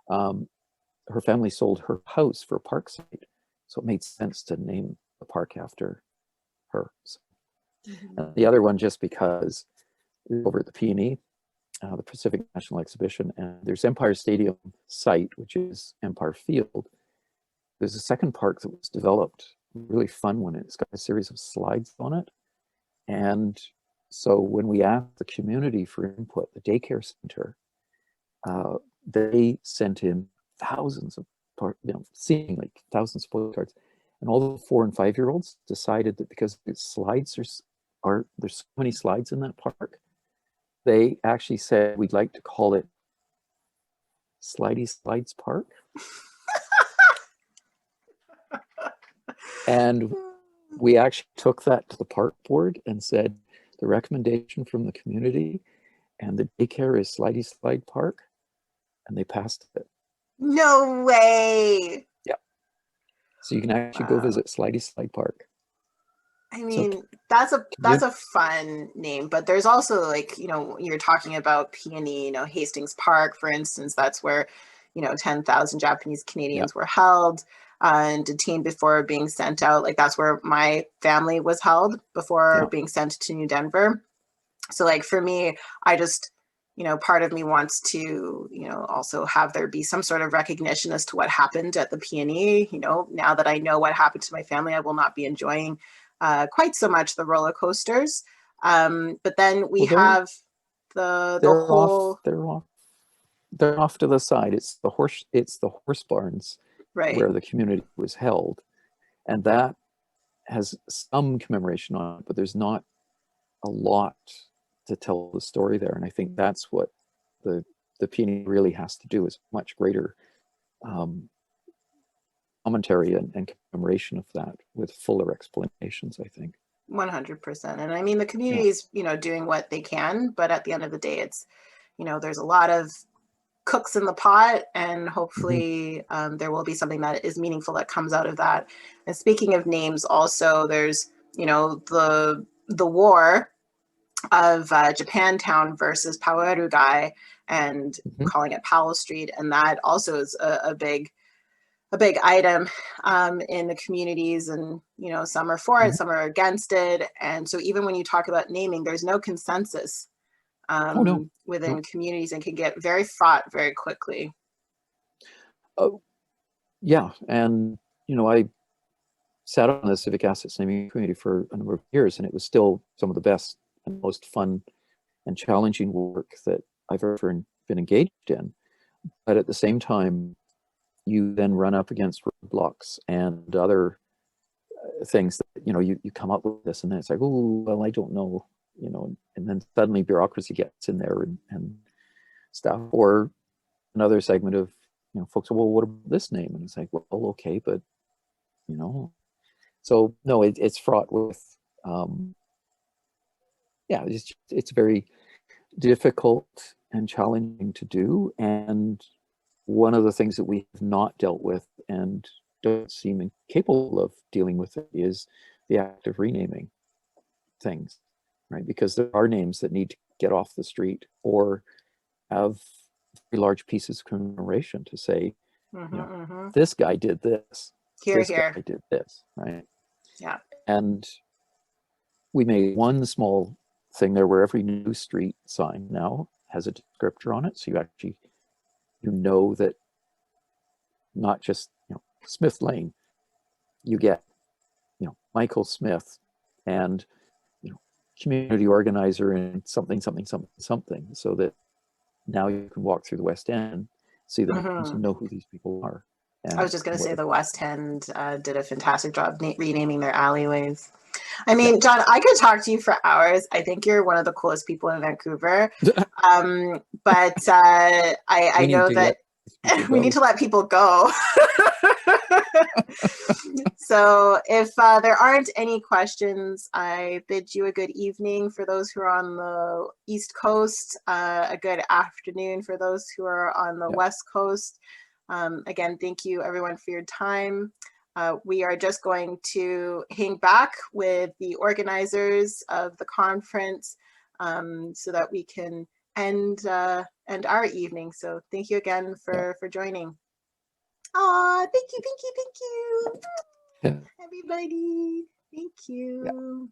her family sold her house for a park site, so it made sense to name the park after her. So, and the other one, just because over at the P&E, the Pacific National Exhibition, and there's Empire Stadium site, which is Empire Field. There's a second park that was developed, really fun one. It's got a series of slides on it, and so when we asked the community for input, the daycare center, they sent in thousands of, seemingly thousands of postcards, and all the 4 and 5-year-olds decided that because the slides are there's so many slides in that park, they actually said we'd like to call it Slidey Slides Park. And we actually took that to the park board and said the recommendation from the community and the daycare is Slidey Slide Park, and they passed it. No way. Yeah. So you can actually go visit Slidey Slide Park. I mean, so, that's a fun name, but there's also, like, you know, you're talking about Peony, you know, Hastings Park, for instance, that's where, you know, 10,000 Japanese Canadians were held and detained before being sent out. Like, that's where my family was held before being sent to New Denver. So, like, for me, I just, you know, part of me wants to, you know, also have there be some sort of recognition as to what happened at the Peony. You know, now that I know what happened to my family, I will not be enjoying quite so much the roller coasters. But then we have the whole. They're off to the side. It's the horse barns where the community was held, and that has some commemoration on it, but there's not a lot to tell the story there. And I think that's what the Peony really has to do, is much greater commentary and commemoration of that with fuller explanations, I think. 100%. And I mean, the community is, you know, doing what they can, but at the end of the day, it's, you know, there's a lot of cooks in the pot, and hopefully there will be something that is meaningful that comes out of that. And speaking of names, also there's, you know, the war of Japantown versus Pauerugai, and calling it Powell Street, and that also is a big item in the communities, and, you know, some are for it, some are against it. And so even when you talk about naming, there's no consensus within communities, and can get very fraught very quickly. Oh, yeah. And, you know, I sat on the Civic Assets Naming Committee for a number of years, and it was still some of the best and most fun and challenging work that I've ever been engaged in. But at the same time, you then run up against roadblocks and other things that, you know, you come up with this, and then it's like, oh, well, I don't know, you know, and then suddenly bureaucracy gets in there and stuff. Or another segment of, you know, folks say, well, what about this name? And it's like, well, okay, but, you know, so no, it's fraught with, it's very difficult and challenging to do. And one of the things that we have not dealt with and don't seem capable of dealing with it is the act of renaming things, right? Because there are names that need to get off the street or have very large pieces of commemoration to say, you know, this guy did this, this guy did this, right? Yeah. And we made one small thing there where every new street sign now has a descriptor on it, so you actually, you know that not just, you know, Smith Lane, you get, you know, Michael Smith and, you know, community organizer and something, so that now you can walk through the West End, see them, and you know who these people are. And I was just going to say the West End did a fantastic job renaming their alleyways. I mean, John, I could talk to you for hours. I think you're one of the coolest people in Vancouver. But I know that we need to let people go. So if there aren't any questions, I bid you a good evening for those who are on the East Coast, a good afternoon for those who are on the West Coast. Again, thank you everyone for your time. We are just going to hang back with the organizers of the conference so that we can end our evening. So thank you again for joining. Aw, thank you. Everybody, thank you.